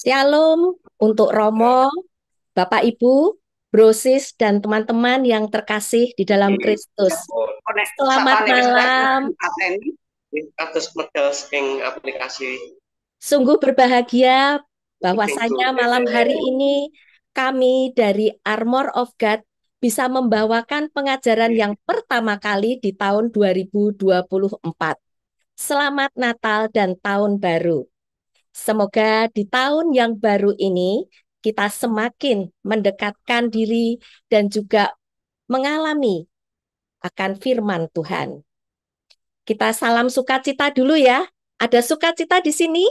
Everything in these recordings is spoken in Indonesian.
Shalom untuk Romo, Bapak Ibu, Brosis, dan teman-teman yang terkasih di dalam Kristus. Konek Selamat sapane wis tak malam. pateni kados medal saking aplikasi Sungguh berbahagia Minggu. bahwasanya malam hari ini kami dari Armor of God bisa membawakan pengajaran yang pertama kali di tahun 2024. Selamat Natal dan Tahun Baru. Semoga di tahun yang baru ini kita semakin mendekatkan diri dan juga mengalami akan firman Tuhan. Kita salam sukacita dulu ya. Ada sukacita di sini?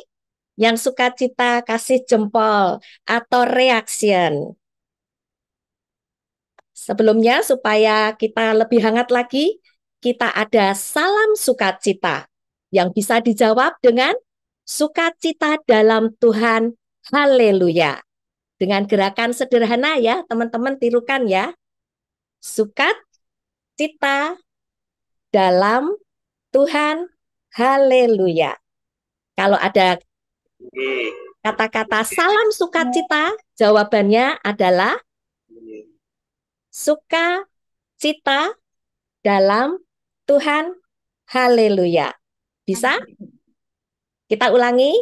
Yang sukacita kasih jempol atau reaction. Sebelumnya supaya kita lebih hangat lagi, kita ada salam sukacita yang bisa dijawab dengan sukacita dalam Tuhan. Haleluya. Dengan gerakan sederhana ya, teman-teman tirukan ya. Sukacita dalam Tuhan. Haleluya. Kalau ada kata-kata salam sukacita, jawabannya adalah sukacita dalam Tuhan. Haleluya. Bisa? Kita ulangi.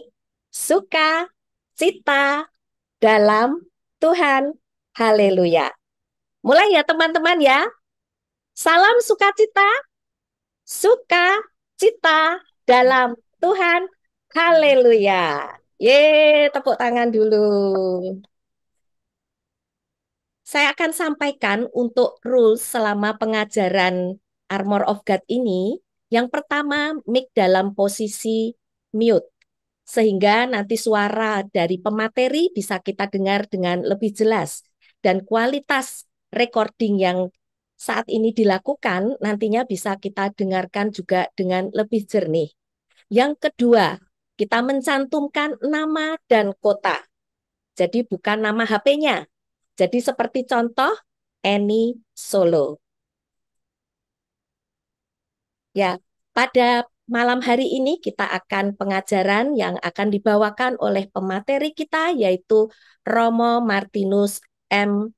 Sukacita dalam Tuhan. Haleluya. Mulai ya teman-teman ya. Salam sukacita, sukacita dalam Tuhan. Haleluya. Tepuk tangan dulu. Saya akan sampaikan untuk rules selama pengajaran Armor of God ini. Yang pertama, mic dalam posisi mute. Sehingga nanti suara dari pemateri bisa kita dengar dengan lebih jelas. Dan kualitas recording yang saat ini dilakukan nantinya bisa kita dengarkan juga dengan lebih jernih. Yang kedua, kita mencantumkan nama dan kota. Jadi bukan nama HP-nya. Jadi seperti contoh, Eni Solo. Ya, pada malam hari ini kita akan pengajaran yang akan dibawakan oleh pemateri kita yaitu Romo Martinus M.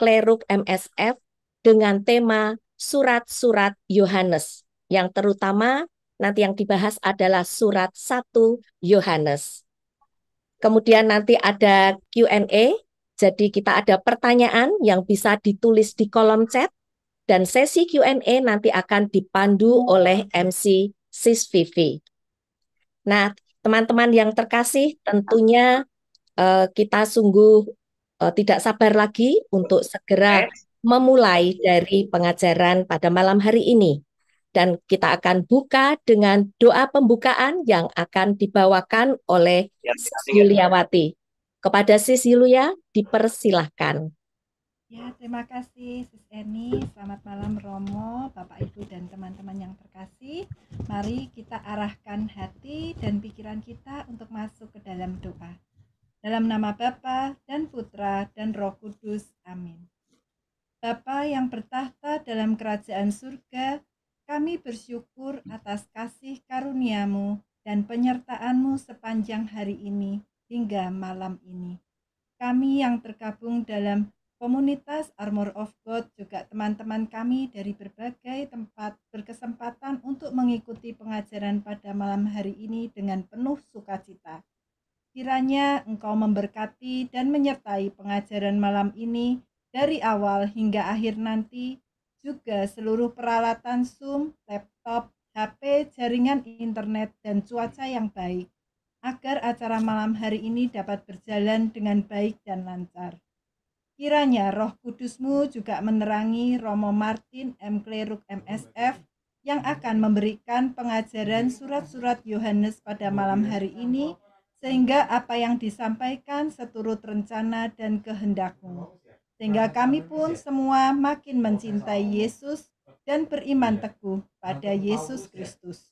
Kleruk MSF dengan tema surat-surat Yohanes. Yang terutama nanti yang dibahas adalah surat 1 Yohanes. Kemudian nanti ada Q&A, jadi kita ada pertanyaan yang bisa ditulis di kolom chat, dan sesi Q&A nanti akan dipandu oleh MC Sis Vivi. Nah, teman-teman yang terkasih, tentunya kita sungguh tidak sabar lagi untuk segera memulai dari pengajaran pada malam hari ini. Dan kita akan buka dengan doa pembukaan yang akan dibawakan oleh Sis Yuliawati. Kepada Sis Yulia, dipersilahkan. Ya, terima kasih Sis Eni. Selamat malam Romo, Bapak Ibu dan teman-teman yang terkasih. Mari kita arahkan hati dan pikiran kita untuk masuk ke dalam doa. Dalam nama Bapa dan Putra dan Roh Kudus. Amin. Bapa yang bertahta dalam kerajaan surga, kami bersyukur atas kasih karunia-Mu dan penyertaan-Mu sepanjang hari ini hingga malam ini. Kami yang tergabung dalam komunitas Armor of God, juga teman-teman kami dari berbagai tempat berkesempatan untuk mengikuti pengajaran pada malam hari ini dengan penuh sukacita. Kiranya Engkau memberkati dan menyertai pengajaran malam ini dari awal hingga akhir nanti, juga seluruh peralatan Zoom, laptop, HP, jaringan internet, dan cuaca yang baik, agar acara malam hari ini dapat berjalan dengan baik dan lancar. Kiranya Roh Kudus-Mu juga menerangi Romo Martin M. Kleruk MSF yang akan memberikan pengajaran surat-surat Yohanes pada malam hari ini, sehingga apa yang disampaikan seturut rencana dan kehendak-Mu. Sehingga kami pun semua makin mencintai Yesus dan beriman teguh pada Yesus Kristus.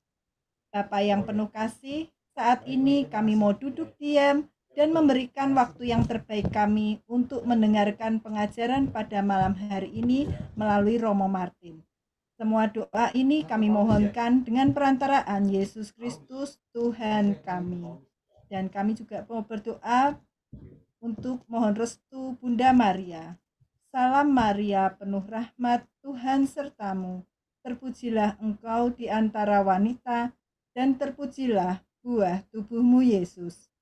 Bapa yang penuh kasih, saat ini kami mau duduk diam dan memberikan waktu yang terbaik kami untuk mendengarkan pengajaran pada malam hari ini melalui Romo Martin. Semua doa ini kami mohonkan dengan perantaraan Yesus Kristus, Tuhan kami. Dan kami juga mau berdoa untuk mohon restu Bunda Maria. Salam Maria, penuh rahmat, Tuhan sertamu. Terpujilah engkau di antara wanita, dan terpujilah buah tubuhmu Yesus.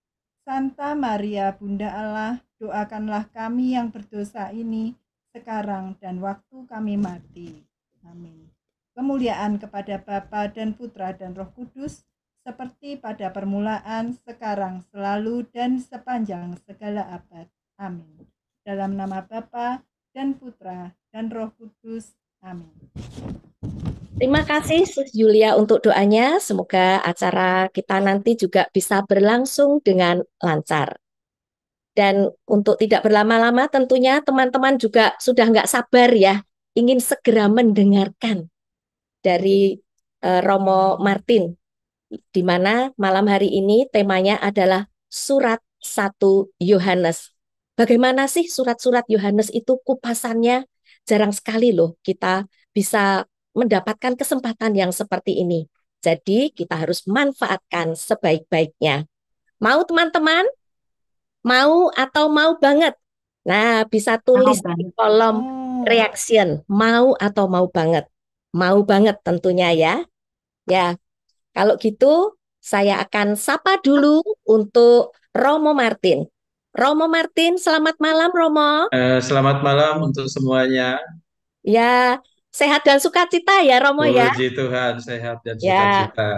Santa Maria, Bunda Allah, doakanlah kami yang berdosa ini, sekarang dan waktu kami mati. Amin. Kemuliaan kepada Bapa dan Putra dan Roh Kudus, seperti pada permulaan, sekarang, selalu, dan sepanjang segala abad. Amin. Dalam nama Bapa dan Putra dan Roh Kudus. Amin. Terima kasih Sus Julia untuk doanya. Semoga acara kita nanti juga bisa berlangsung dengan lancar. Dan untuk tidak berlama-lama tentunya teman-teman juga sudah nggak sabar ya, ingin segera mendengarkan dari Romo Martin, di mana malam hari ini temanya adalah surat 1 Yohanes. Bagaimana sih surat-surat Yohanes itu kupasannya? Jarang sekali loh kita bisa mendapatkan kesempatan yang seperti ini. Jadi kita harus manfaatkan sebaik-baiknya. Mau teman-teman? Mau atau mau banget? Nah, bisa tulis di kolom reaction, mau atau mau banget. Mau banget tentunya ya. Ya, kalau gitu saya akan sapa dulu untuk Romo Martin. Romo Martin, selamat malam Romo. Selamat malam untuk semuanya. Ya, sehat dan sukacita ya Romo ya. Puji Tuhan, sehat dan Ya, sukacita.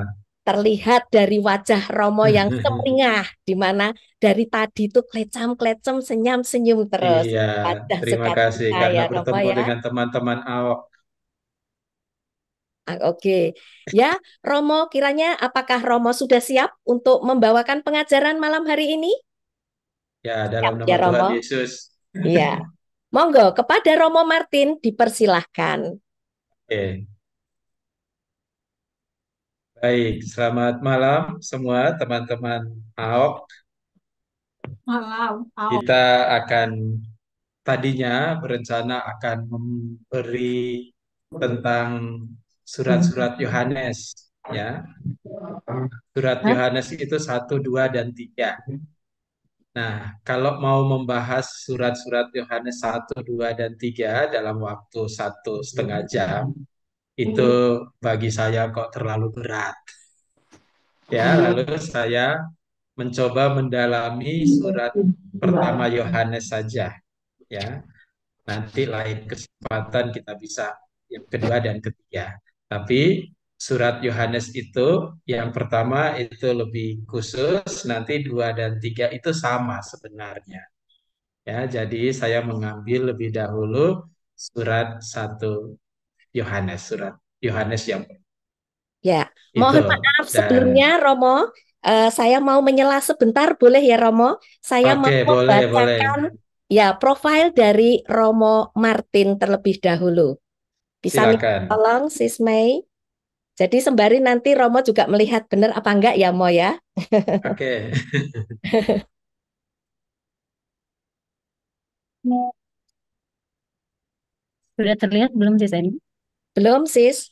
terlihat dari wajah Romo yang semeringah, di mana dari tadi tuh klecam-klecem, senyum-senyum terus. Iya, Ada terima kasih sukacita karena ya Romo bertemu ya. dengan teman-teman AWK. Oke, ya Romo, kiranya apakah Romo sudah siap untuk membawakan pengajaran malam hari ini? Ya, Siap dalam ya nama Tuhan Romo? Yesus. Iya. Monggo, kepada Romo Martin dipersilahkan. Oke. Baik, selamat malam semua teman-teman AWK. Kita akan tadinya berencana akan memberi tentang surat-surat Yohanes, ya. Surat Yohanes itu 1, 2, dan 3. Nah, kalau mau membahas surat-surat Yohanes 1, 2, dan 3 dalam waktu 1,5 jam, itu bagi saya kok terlalu berat. Ya, lalu saya mencoba mendalami surat pertama Yohanes saja. Ya, nanti lain kesempatan kita bisa yang kedua dan ketiga. Tapi surat Yohanes itu yang pertama itu lebih khusus, nanti 2 dan 3 itu sama sebenarnya. Ya, jadi saya mengambil lebih dahulu surat 1 Yohanes, surat Yohanes yang Ya, itu. mohon maaf Dan sebelumnya Romo, saya mau menyela sebentar, boleh ya Romo? Saya mau oke, boleh, boleh. membacakan ya profil dari Romo Martin terlebih dahulu. Bisa minta Silakan. tolong Sis Mei? Jadi sembari nanti Romo juga melihat benar apa enggak ya Mo ya? Oke. Sudah terlihat belum sih Seni? Belum Sis?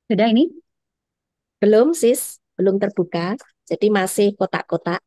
Sudah ini? Belum Sis? Belum terbuka. Jadi masih kotak-kotak.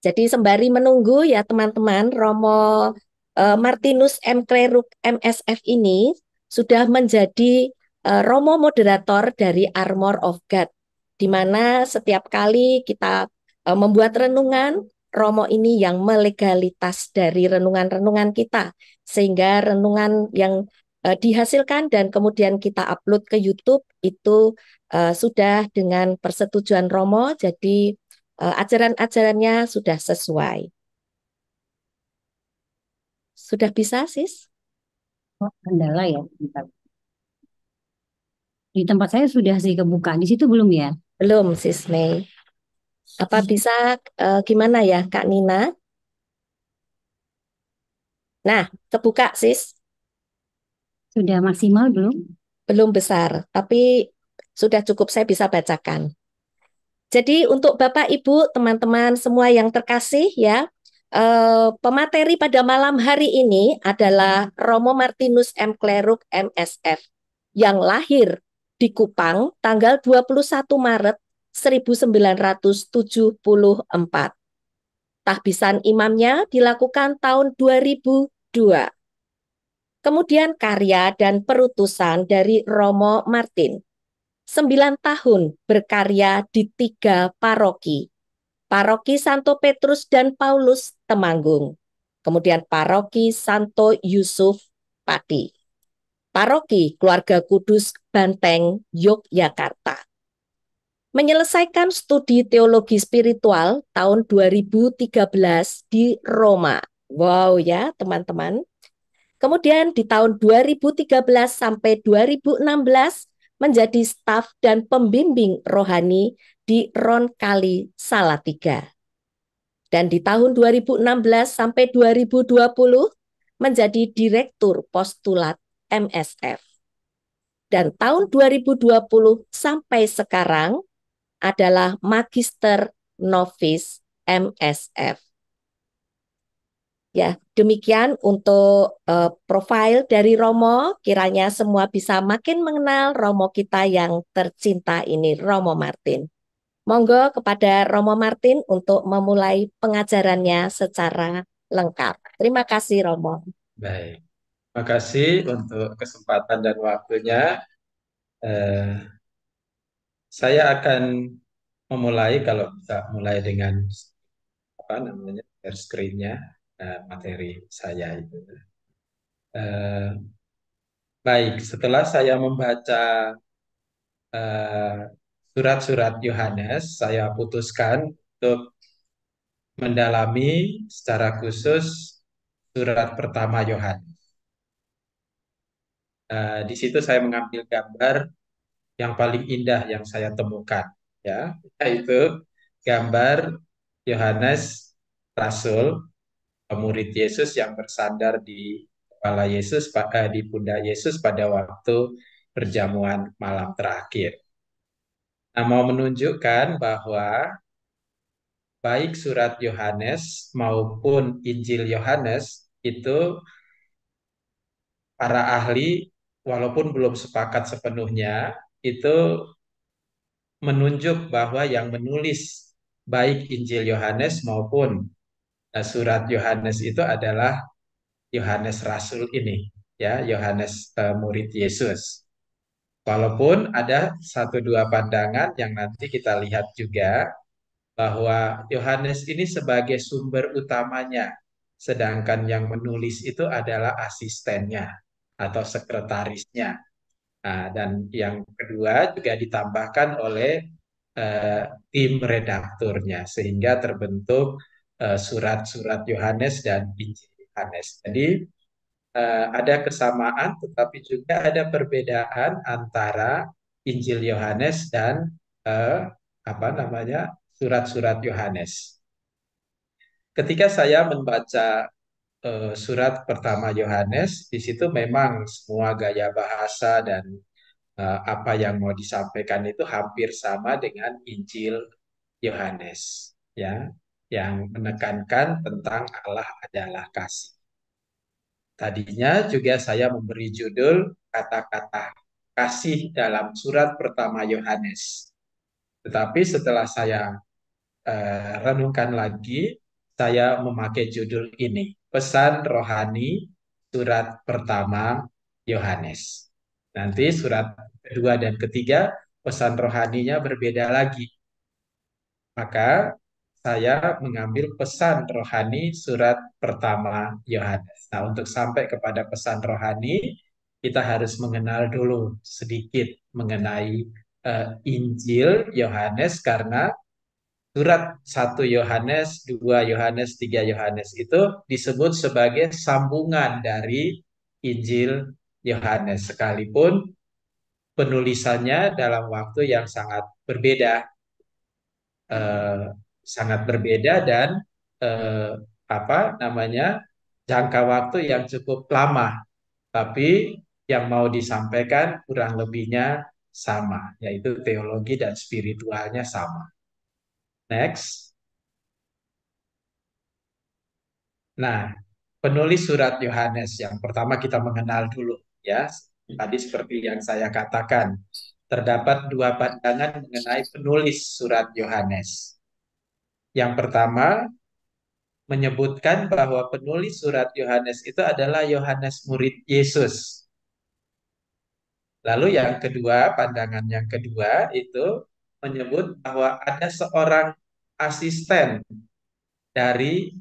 Jadi sembari menunggu ya teman-teman, Romo Martinus M. Kleruk MSF ini sudah menjadi Romo moderator dari Armor of God, di mana setiap kali kita membuat renungan, Romo ini yang melegalitas dari renungan-renungan kita, sehingga renungan yang dihasilkan dan kemudian kita upload ke YouTube itu sudah dengan persetujuan Romo, jadi ajaran-ajarannya sudah sesuai. Sudah bisa, Sis? Oh, kendala ya. Bentar. Di tempat saya sudah sih kebuka. Di situ belum ya? Belum, Sis Mei. Apa bisa gimana ya, Kak Nina? Nah, kebuka, Sis. Sudah maksimal belum? Belum besar, tapi sudah cukup saya bisa bacakan. Jadi untuk Bapak, Ibu, teman-teman semua yang terkasih ya, Pemateri pada malam hari ini adalah Romo Martinus M. Kleruk MSF yang lahir di Kupang tanggal 21 Maret 1974. Tahbisan imamnya dilakukan tahun 2002. Kemudian karya dan perutusan dari Romo Martin. 9 tahun berkarya di 3 paroki. Paroki Santo Petrus dan Paulus Temanggung. Kemudian Paroki Santo Yusuf Pati. Paroki Keluarga Kudus Banteng, Yogyakarta. Menyelesaikan studi teologi spiritual tahun 2013 di Roma. Wow ya teman-teman. Kemudian di tahun 2013 sampai 2016 menjadi staf dan pembimbing rohani di Ronkali Salatiga. Dan di tahun 2016 sampai 2020 menjadi Direktur Postulat MSF. Dan tahun 2020 sampai sekarang adalah Magister Novis MSF. Ya, demikian untuk profil dari Romo. Kiranya semua bisa makin mengenal Romo kita yang tercinta ini, Romo Martin. Monggo kepada Romo Martin untuk memulai pengajarannya secara lengkap. Terima kasih, Romo. Baik, terima kasih untuk kesempatan dan waktunya. Saya akan memulai, kalau bisa mulai dengan share screen-nya, materi saya itu. Baik, setelah saya membaca surat-surat Yohanes, saya putuskan untuk mendalami secara khusus surat pertama Yohanes. Di situ saya mengambil gambar yang paling indah yang saya temukan, ya, yaitu gambar Yohanes Rasul, murid Yesus yang bersandar di kepala Yesus, di pundak Yesus pada waktu perjamuan malam terakhir. Nah, mau menunjukkan bahwa baik surat Yohanes maupun Injil Yohanes itu para ahli walaupun belum sepakat sepenuhnya itu menunjuk bahwa yang menulis baik Injil Yohanes maupun surat Yohanes itu adalah Yohanes Rasul ini, ya, Yohanes murid Yesus. Walaupun ada satu dua pandangan yang nanti kita lihat juga bahwa Yohanes ini sebagai sumber utamanya, sedangkan yang menulis itu adalah asistennya atau sekretarisnya. Nah, dan yang kedua juga ditambahkan oleh tim redakturnya, sehingga terbentuk surat-surat Yohanes dan Injil Yohanes. Jadi ada kesamaan, tetapi juga ada perbedaan antara Injil Yohanes dan surat-surat Yohanes. Ketika saya membaca surat pertama Yohanes, di situ memang semua gaya bahasa dan apa yang mau disampaikan itu hampir sama dengan Injil Yohanes, ya, yang menekankan tentang Allah adalah kasih. Tadinya juga saya memberi judul kata-kata kasih dalam surat pertama Yohanes. Tetapi setelah saya renungkan lagi, saya memakai judul ini, Pesan Rohani Surat Pertama Yohanes. Nanti surat kedua dan ketiga, pesan rohaninya berbeda lagi. Maka saya mengambil pesan rohani surat pertama Yohanes. Nah, untuk sampai kepada pesan rohani, kita harus mengenal dulu sedikit mengenai Injil Yohanes, karena surat 1 Yohanes, 2 Yohanes, 3 Yohanes itu disebut sebagai sambungan dari Injil Yohanes, sekalipun penulisannya dalam waktu yang eh, sangat berbeda dan eh, jangka waktu yang cukup lama, tapi yang mau disampaikan kurang lebihnya sama, yaitu teologi dan spiritualnya sama. Next. Nah, penulis surat Yohanes yang pertama kita mengenal dulu ya. Tadi seperti yang saya katakan, terdapat dua pandangan mengenai penulis surat Yohanes. Yang pertama menyebutkan bahwa penulis surat Yohanes itu adalah Yohanes murid Yesus. Lalu yang kedua, pandangan yang kedua itu menyebut bahwa ada seorang asisten dari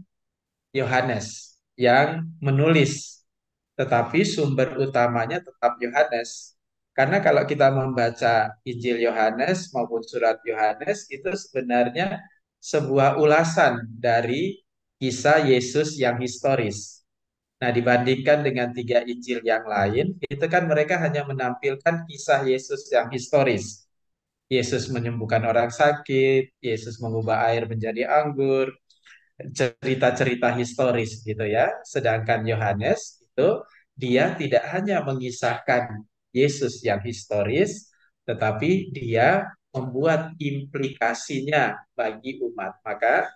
Yohanes yang menulis, tetapi sumber utamanya tetap Yohanes. Karena kalau kita membaca Injil Yohanes maupun surat Yohanes itu sebenarnya sebuah ulasan dari kisah Yesus yang historis. Nah, dibandingkan dengan tiga Injil yang lain, itu kan mereka hanya menampilkan kisah Yesus yang historis. Yesus menyembuhkan orang sakit, Yesus mengubah air menjadi anggur, cerita-cerita historis gitu ya. Sedangkan Yohanes itu dia tidak hanya mengisahkan Yesus yang historis, tetapi dia membuat implikasinya bagi umat. Maka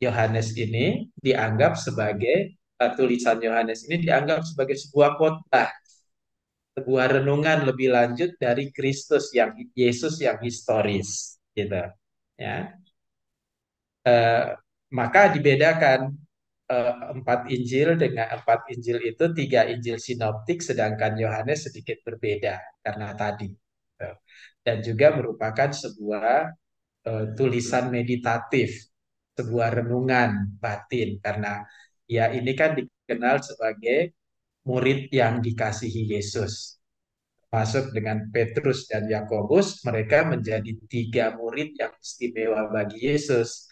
Yohanes ini dianggap sebagai tulisan Yohanes ini dianggap sebagai sebuah khotbah, sebuah renungan lebih lanjut dari Kristus yang Yesus yang historis gitu ya. Eh, Maka dibedakan empat Injil dengan empat Injil itu tiga Injil sinoptik, sedangkan Yohanes sedikit berbeda karena tadi. Dan juga merupakan sebuah tulisan meditatif, sebuah renungan batin karena ya ini kan dikenal sebagai murid yang dikasihi Yesus. Masuk dengan Petrus dan Yakobus, mereka menjadi tiga murid yang istimewa bagi Yesus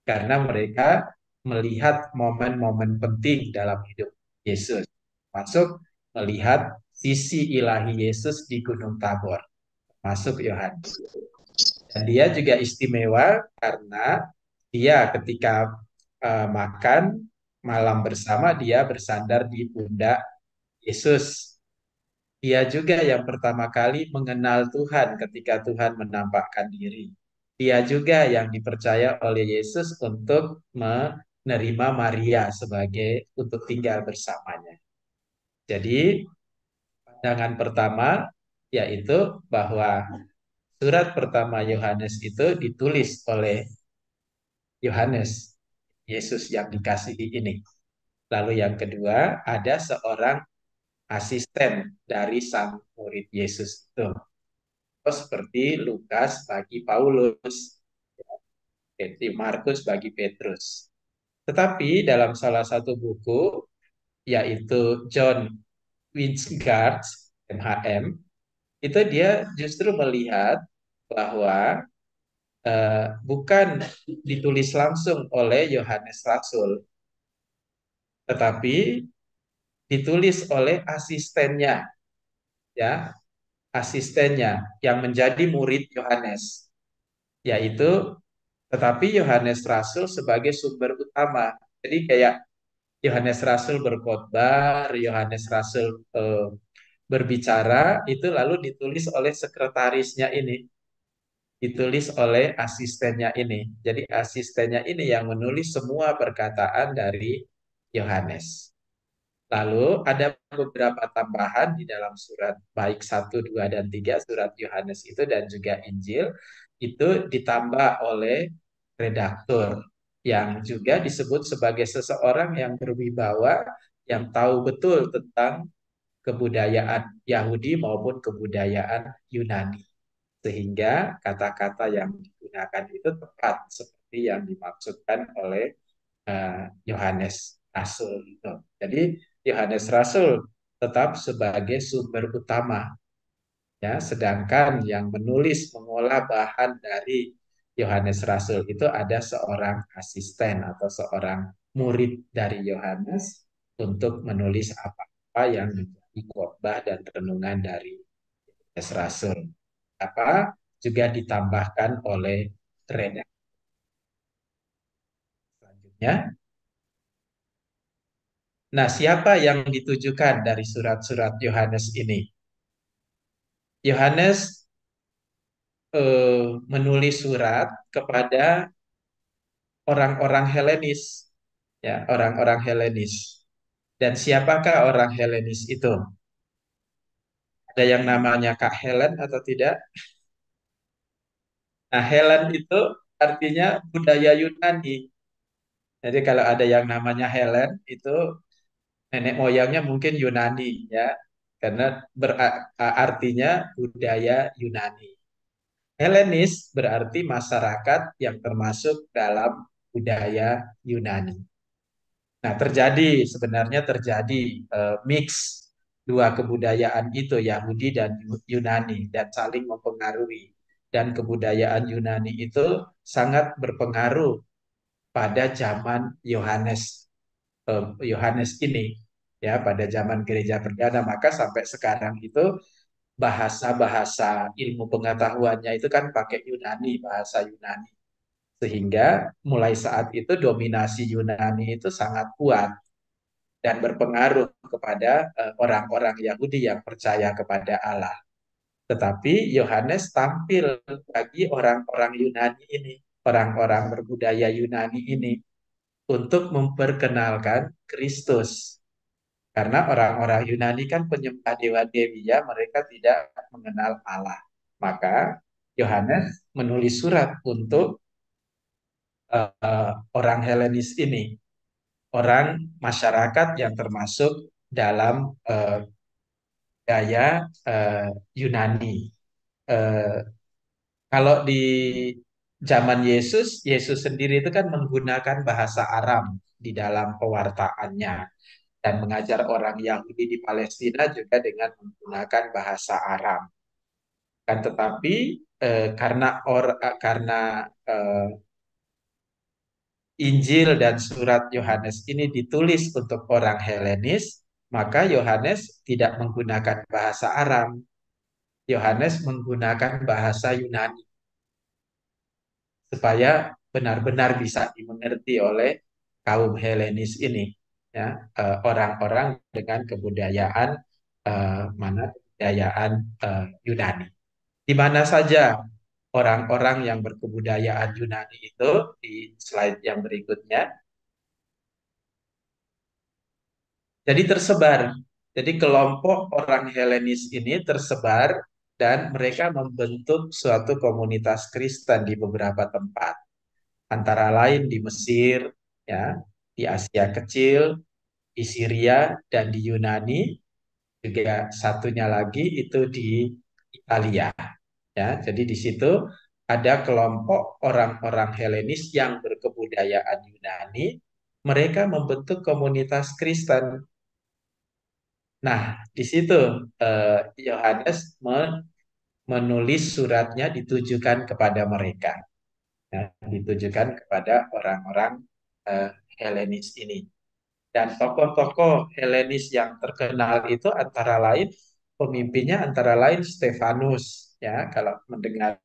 karena mereka melihat momen-momen penting dalam hidup Yesus, masuk melihat sisi ilahi Yesus di Gunung Tabor, masuk Yohanes. Dan dia juga istimewa karena dia ketika makan malam bersama, dia bersandar di pundak Yesus. Dia juga yang pertama kali mengenal Tuhan ketika Tuhan menampakkan diri. Dia juga yang dipercaya oleh Yesus untuk menerima Maria sebagai untuk tinggal bersamanya. Jadi pandangan pertama yaitu bahwa surat pertama Yohanes itu ditulis oleh Yohanes, Yesus yang dikasihi ini. Lalu yang kedua, ada seorang asisten dari sang murid Yesus itu. Seperti Lukas bagi Paulus, seperti Markus bagi Petrus. Tetapi dalam salah satu buku, yaitu John Wingard, MHM, itu dia justru melihat bahwa bukan ditulis langsung oleh Yohanes Rasul, tetapi ditulis oleh asistennya, ya, asistennya yang menjadi murid Yohanes, yaitu tetapi Yohanes Rasul sebagai sumber utama. Jadi kayak Yohanes Rasul berkhotbah, Yohanes Rasul berbicara, itu lalu ditulis oleh sekretarisnya ini, ditulis oleh asistennya ini. Jadi asistennya ini yang menulis semua perkataan dari Yohanes. Lalu ada beberapa tambahan di dalam surat baik 1, 2, dan 3 surat Yohanes itu dan juga Injil itu ditambah oleh redaktur yang juga disebut sebagai seseorang yang berwibawa yang tahu betul tentang kebudayaan Yahudi maupun kebudayaan Yunani. Sehingga kata-kata yang digunakan itu tepat seperti yang dimaksudkan oleh Yohanes Rasul itu. Jadi Yohanes Rasul tetap sebagai sumber utama, ya. Sedangkan yang menulis mengolah bahan dari Yohanes Rasul itu ada seorang asisten atau seorang murid dari Yohanes untuk menulis apa-apa yang menjadi khotbah dan renungan dari Yohanes Rasul. Apa juga ditambahkan oleh redaktur. Selanjutnya, nah, siapa yang ditujukan dari surat-surat Yohanes ini? Yohanes menulis surat kepada orang-orang Helenis, ya, orang-orang Helenis. Dan siapakah orang Helenis itu? Ada yang namanya Kak Helen atau tidak? Nah, Helen itu artinya budaya Yunani. Jadi kalau ada yang namanya Helen itu nenek moyangnya mungkin Yunani ya, karena artinya budaya Yunani. Helenis berarti masyarakat yang termasuk dalam budaya Yunani. Nah, sebenarnya terjadi mix dua kebudayaan itu, Yahudi dan Yunani, dan saling mempengaruhi. Dan kebudayaan Yunani itu sangat berpengaruh pada zaman Yohanes ini, ya, pada zaman gereja perdana. Maka sampai sekarang itu bahasa-bahasa ilmu pengetahuannya itu kan pakai Yunani, bahasa Yunani. Sehingga mulai saat itu dominasi Yunani itu sangat kuat dan berpengaruh kepada orang-orang Yahudi yang percaya kepada Allah. Tetapi Yohanes tampil bagi orang-orang Yunani ini, orang-orang berbudaya Yunani ini, untuk memperkenalkan Kristus. Karena orang-orang Yunani kan penyembah dewa-dewi ya, mereka tidak mengenal Allah. Maka Yohanes menulis surat untuk orang Helenis ini, orang masyarakat yang termasuk dalam gaya Yunani. Eh, Kalau di zaman Yesus, Yesus sendiri itu kan menggunakan bahasa Aram di dalam pewartaannya dan mengajar orang Yahudi di Palestina juga dengan menggunakan bahasa Aram. Kan tetapi karena eh, Injil dan surat Yohanes ini ditulis untuk orang Helenis, maka Yohanes tidak menggunakan bahasa Aram. Yohanes menggunakan bahasa Yunani supaya benar-benar bisa dimengerti oleh kaum Helenis ini, ya, orang-orang dengan kebudayaan mana kebudayaan Yunani. Di mana saja orang-orang yang berkebudayaan Yunani itu di slide yang berikutnya. Jadi tersebar. Jadi kelompok orang Helenis ini tersebar dan mereka membentuk suatu komunitas Kristen di beberapa tempat. Antara lain di Mesir, ya, di Asia Kecil, di Syria dan di Yunani, juga satunya lagi itu di Italia. Ya, jadi di situ ada kelompok orang-orang Helenis yang berkebudayaan Yunani, mereka membentuk komunitas Kristen. Nah, di situ Yohanes menulis suratnya ditujukan kepada mereka, ya, ditujukan kepada orang-orang Helenis ini. Dan tokoh-tokoh Helenis yang terkenal itu antara lain pemimpinnya antara lain Stefanus, ya, kalau mendengar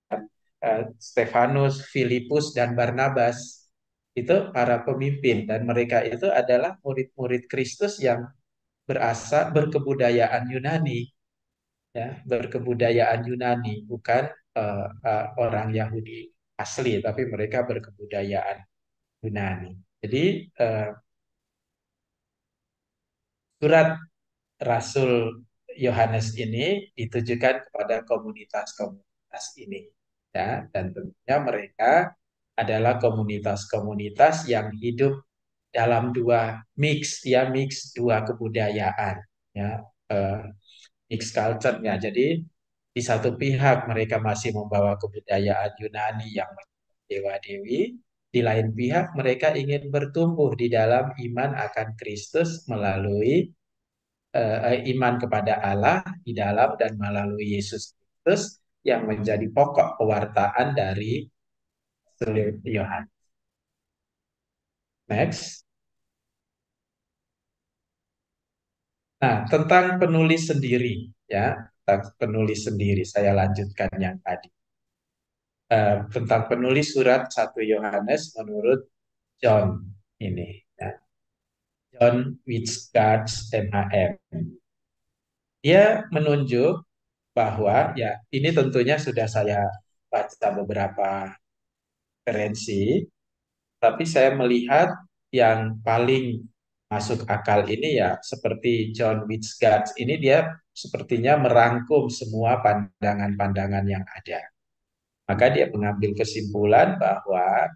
Stefanus, Filipus dan Barnabas itu para pemimpin dan mereka itu adalah murid-murid Kristus yang berkebudayaan Yunani, ya, berkebudayaan Yunani, bukan orang Yahudi asli, tapi mereka berkebudayaan Yunani. Jadi surat Rasul Yohanes ini ditujukan kepada komunitas-komunitas ini, ya, dan tentunya mereka adalah komunitas-komunitas yang hidup dalam mix dua kebudayaan, ya, eh, mix culture-nya. Jadi di satu pihak mereka masih membawa kebudayaan Yunani yang dewa-dewi, di lain pihak mereka ingin bertumbuh di dalam iman akan Kristus melalui iman kepada Allah di dalam dan melalui Yesus Kristus yang menjadi pokok pewartaan dari Yohanes. Next. Nah, tentang penulis sendiri, ya, tentang penulis sendiri, saya lanjutkan yang tadi. Tentang penulis surat 1 Yohanes menurut John ini, ya. John Wycliffe MHM. Dia menunjuk bahwa, ya, ini tentunya sudah saya baca beberapa referensi, tapi saya melihat yang paling masuk akal ini ya seperti John Wycliffe ini, dia sepertinya merangkum semua pandangan-pandangan yang ada. Maka dia mengambil kesimpulan bahwa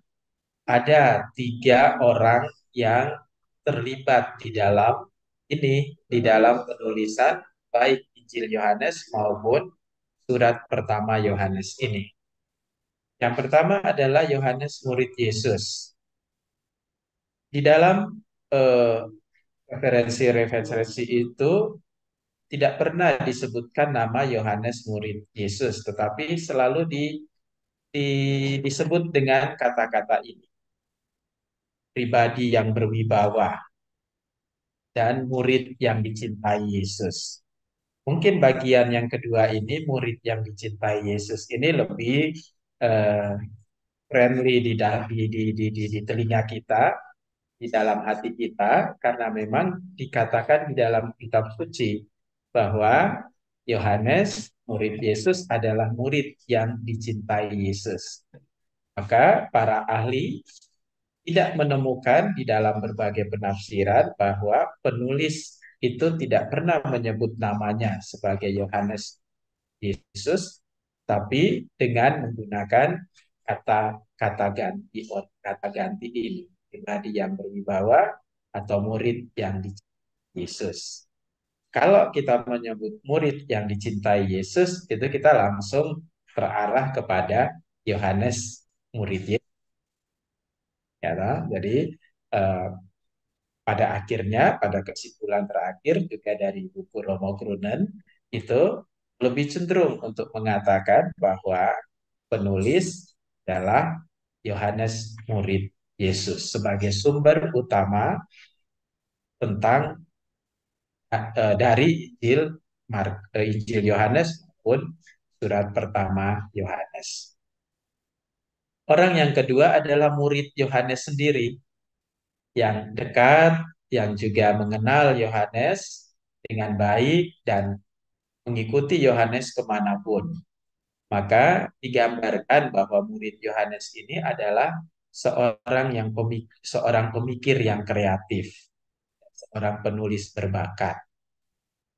ada 3 orang yang terlibat di dalam ini, di dalam penulisan baik Injil Yohanes maupun surat pertama Yohanes ini. Yang pertama adalah Yohanes murid Yesus. Di dalam eh, referensi-referensi itu tidak pernah disebutkan nama Yohanes murid Yesus, tetapi selalu disebut dengan kata-kata ini. Pribadi yang berwibawa dan murid yang dicintai Yesus. Mungkin bagian yang kedua ini, murid yang dicintai Yesus, ini lebih eh, friendly di telinga kita, di dalam hati kita, karena memang dikatakan di dalam kitab suci bahwa Yohanes, murid Yesus, adalah murid yang dicintai Yesus. Maka para ahli tidak menemukan di dalam berbagai penafsiran bahwa penulis itu tidak pernah menyebut namanya sebagai Yohanes Yesus, tapi dengan menggunakan kata ganti ini, pribadi yang berwibawa atau murid yang dicintai Yesus. Kalau kita menyebut murid yang dicintai Yesus, itu kita langsung terarah kepada Yohanes murid Yesus. Ya, jadi eh, pada akhirnya, pada kesimpulan terakhir juga dari buku Romo Grunen, itu lebih cenderung untuk mengatakan bahwa penulis adalah Yohanes murid Yesus sebagai sumber utama tentang dari Injil Yohanes maupun surat pertama Yohanes. Orang yang kedua adalah murid Yohanes sendiri yang dekat, yang juga mengenal Yohanes dengan baik dan mengikuti Yohanes kemanapun. Maka digambarkan bahwa murid Yohanes ini adalah seorang pemikir yang kreatif, seorang penulis berbakat.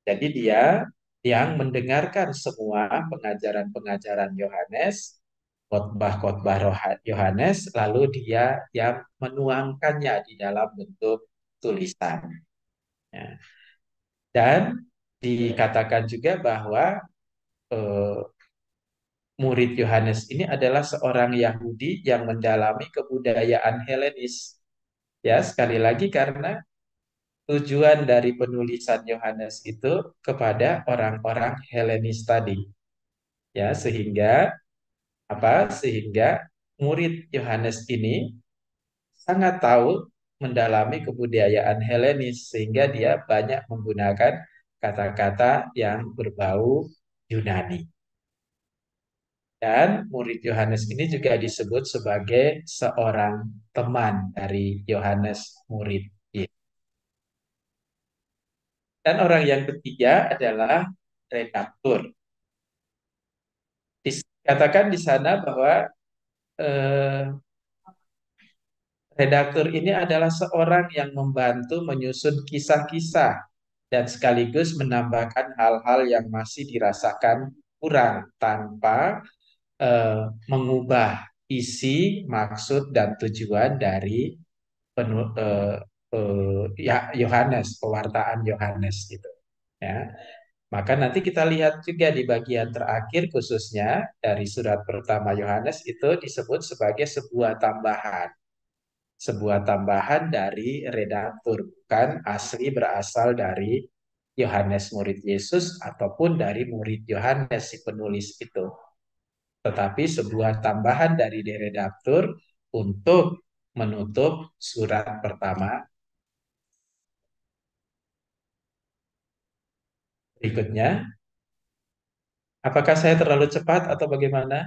Jadi dia yang mendengarkan semua pengajaran-pengajaran Yohanes, khotbah-khotbah Yohanes, lalu dia yang menuangkannya di dalam bentuk tulisan. Ya. Dan dikatakan juga bahwa eh, murid Yohanes ini adalah seorang Yahudi yang mendalami kebudayaan Helenis. Ya, sekali lagi karena tujuan dari penulisan Yohanes itu kepada orang-orang Helenis tadi. Ya, sehingga Sehingga murid Yohanes ini sangat tahu mendalami kebudayaan Helenis sehingga dia banyak menggunakan kata-kata yang berbau Yunani. Dan murid Yohanes ini juga disebut sebagai seorang teman dari Yohanes murid Yesus. Dan orang yang ketiga adalah redaktur. Dikatakan di sana bahwa eh, redaktur ini adalah seorang yang membantu menyusun kisah-kisah dan sekaligus menambahkan hal-hal yang masih dirasakan kurang tanpa mengubah isi, maksud, dan tujuan dari Yohanes, pewartaan Yohanes gitu. Ya. Maka nanti kita lihat juga di bagian terakhir khususnya dari surat pertama Yohanes itu disebut sebagai sebuah tambahan dari redaktur, bukan asli berasal dari Yohanes murid Yesus ataupun dari murid Yohanes si penulis itu. Tetapi sebuah tambahan dari redaktur untuk menutup surat pertama. Berikutnya, apakah saya terlalu cepat atau bagaimana?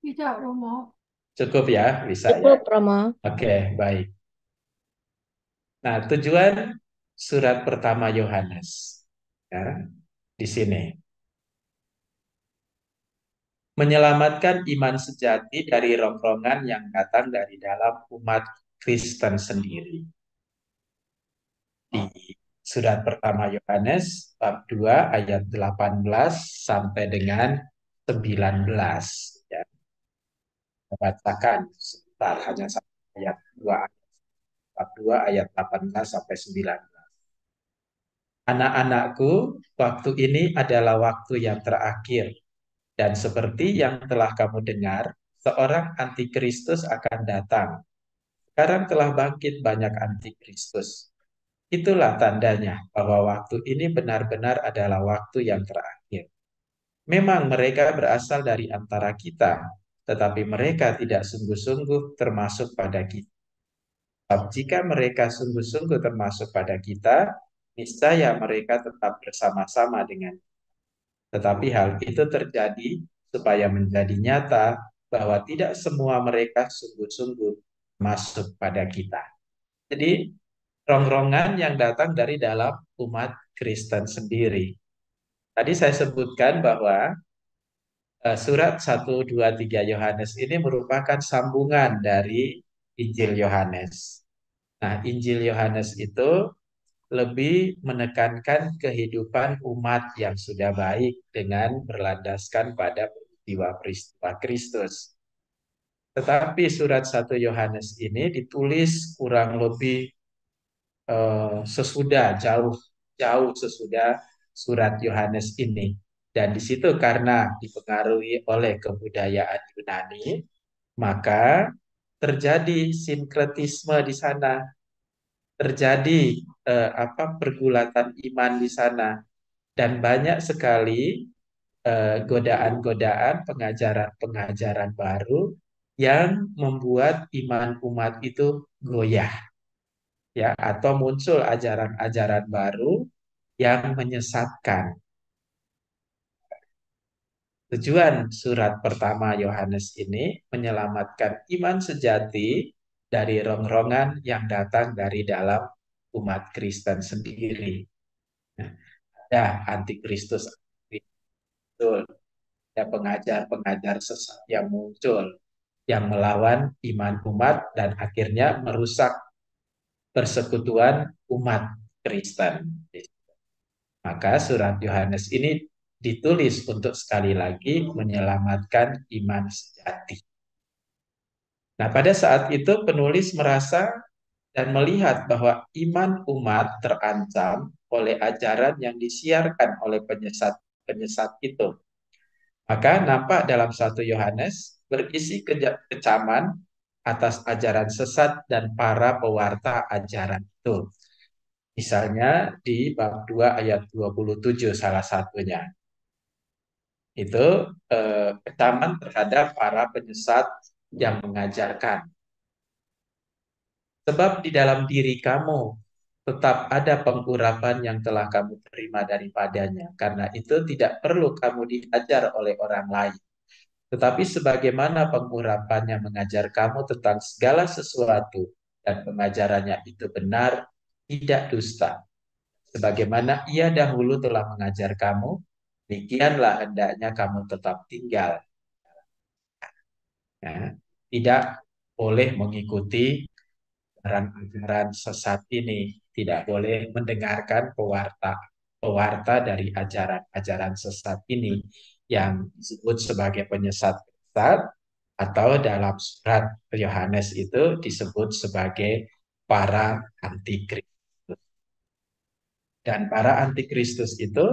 Tidak, Romo. Cukup ya, bisa ya. Cukup, Romo. Oke, baik. Nah, tujuan surat pertama Yohanes ya, di sini menyelamatkan iman sejati dari rongrongan yang datang dari dalam umat Kristen sendiri. Di surat pertama Yohanes bab 2 ayat 18 sampai dengan 19. Ya. Saya bacakan sebentar, hanya satu ayat 2, bab 2 ayat 18 sampai 19. Anak-anakku, waktu ini adalah waktu yang terakhir. Dan seperti yang telah kamu dengar, seorang antikristus akan datang. Sekarang telah bangkit banyak antikristus. Itulah tandanya bahwa waktu ini benar-benar adalah waktu yang terakhir. Memang mereka berasal dari antara kita, tetapi mereka tidak sungguh-sungguh termasuk pada kita. Sebab jika mereka sungguh-sungguh termasuk pada kita, niscaya mereka tetap bersama-sama dengan kita. Tetapi hal itu terjadi supaya menjadi nyata bahwa tidak semua mereka sungguh-sungguh masuk pada kita. Jadi rongrongan yang datang dari dalam umat Kristen sendiri. Tadi saya sebutkan bahwa surat 1, 2, 3 Yohanes ini merupakan sambungan dari Injil Yohanes. Nah, Injil Yohanes itu lebih menekankan kehidupan umat yang sudah baik dengan berlandaskan pada peristiwa-peristiwa Kristus. Tetapi surat 1 Yohanes ini ditulis kurang lebih jauh sesudah surat Yohanes ini. Dan di situ karena dipengaruhi oleh kebudayaan Yunani, maka terjadi sinkretisme di sana, terjadi pergulatan iman di sana, dan banyak sekali godaan-godaan, pengajaran-pengajaran baru yang membuat iman umat itu goyah, ya, atau muncul ajaran-ajaran baru yang menyesatkan. Tujuan surat pertama Yohanes ini menyelamatkan iman sejati dari rongrongan yang datang dari dalam umat Kristen sendiri. Ada antikristus, betul. Ada pengajar-pengajar sesat yang muncul, yang melawan iman umat dan akhirnya merusak persekutuan umat Kristen. Maka surat Yohanes ini ditulis untuk sekali lagi menyelamatkan iman sejati. Nah, pada saat itu penulis merasa dan melihat bahwa iman umat terancam oleh ajaran yang disiarkan oleh penyesat itu. Maka nampak dalam 1 Yohanes berisi kecaman atas ajaran sesat dan para pewarta ajaran itu. Misalnya di bab 2 ayat 27 salah satunya. Itu kecaman terhadap para penyesat yang mengajarkan. Sebab di dalam diri kamu tetap ada pengurapan yang telah kamu terima daripadanya. Karena itu tidak perlu kamu diajar oleh orang lain. Tetapi sebagaimana pengurapannya mengajar kamu tentang segala sesuatu dan pengajarannya itu benar, tidak dusta. Sebagaimana ia dahulu telah mengajar kamu, demikianlah hendaknya kamu tetap tinggal. Ya, tidak boleh mengikuti ajaran-ajaran sesat ini, tidak boleh mendengarkan pewarta dari ajaran-ajaran sesat ini yang disebut sebagai penyesat atau dalam surat Yohanes itu disebut sebagai para antikristus. Dan para antikristus itu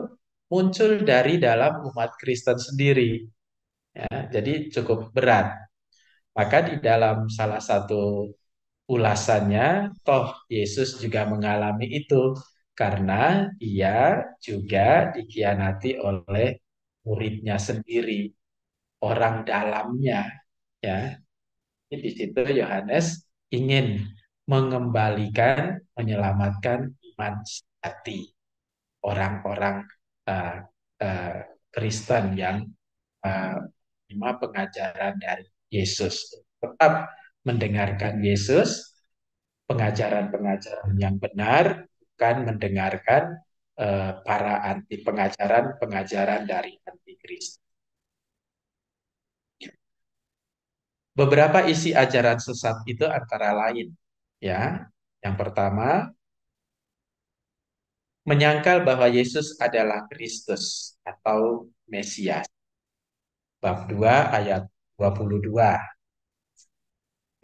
muncul dari dalam umat Kristen sendiri. Ya, jadi cukup berat. Maka di dalam salah satu ulasannya, toh Yesus juga mengalami itu karena ia juga dikhianati oleh muridnya sendiri, orang dalamnya. Ya, di situ Yohanes ingin mengembalikan, menyelamatkan iman sejati orang-orang Kristen yang menerima pengajaran dari Yesus. Tetap mendengarkan Yesus, pengajaran-pengajaran yang benar, bukan mendengarkan para pengajaran dari antikristus. Beberapa isi ajaran sesat itu antara lain Ya, yang pertama, menyangkal bahwa Yesus adalah Kristus atau Mesias. Bab 2 ayat 22.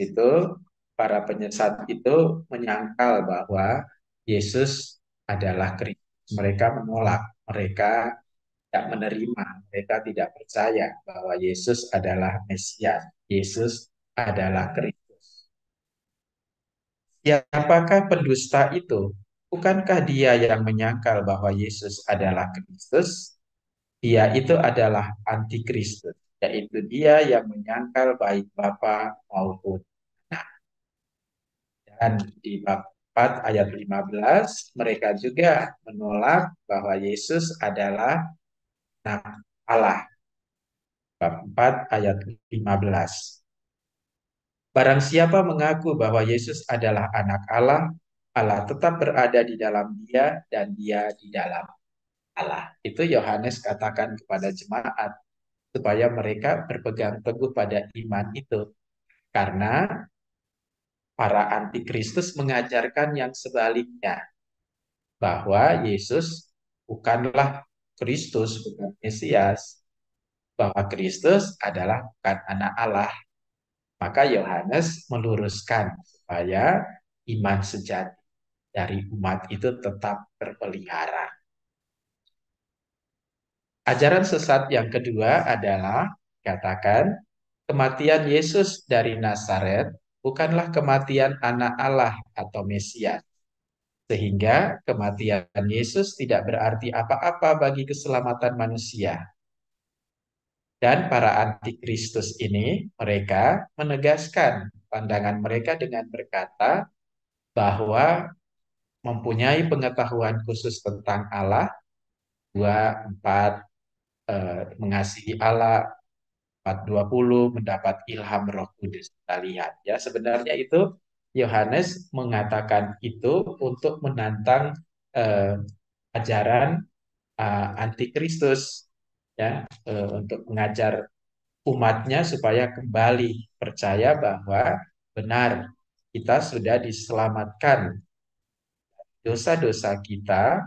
Itu para penyesat itu menyangkal bahwa Yesus adalah Kristus. Mereka menolak, mereka tidak menerima, mereka tidak percaya bahwa Yesus adalah Mesias. Yesus adalah Kristus. Siapakah pendusta itu? Bukankah dia yang menyangkal bahwa Yesus adalah Kristus? Dia itu adalah antikristus, yaitu dia yang menyangkal baik Bapa maupun Anak. Dan di bab 4 ayat 15, mereka juga menolak bahwa Yesus adalah Anak Allah. Bab 4 ayat 15. Barang siapa mengaku bahwa Yesus adalah anak Allah, Allah tetap berada di dalam dia dan dia di dalam Allah. Itu Yohanes katakan kepada jemaat supaya mereka berpegang teguh pada iman itu. Karena para antikristus mengajarkan yang sebaliknya, bahwa Yesus bukanlah Kristus, bukan Mesias, bahwa Kristus adalah bukan anak Allah. Maka Yohanes meluruskan supaya iman sejati dari umat itu tetap terpelihara. Ajaran sesat yang kedua adalah katakan kematian Yesus dari Nazaret bukanlah kematian anak Allah atau Mesias. Sehingga kematian Yesus tidak berarti apa-apa bagi keselamatan manusia. Dan para antikristus ini, mereka menegaskan pandangan mereka dengan berkata bahwa mempunyai pengetahuan khusus tentang Allah, 2, 4, mengasihi Allah, 4:20, mendapat ilham Roh Kudus. Kita lihat ya, sebenarnya itu Yohanes mengatakan itu untuk menantang ajaran antikristus, ya, untuk mengajar umatnya supaya kembali percaya bahwa benar kita sudah diselamatkan dosa-dosa kita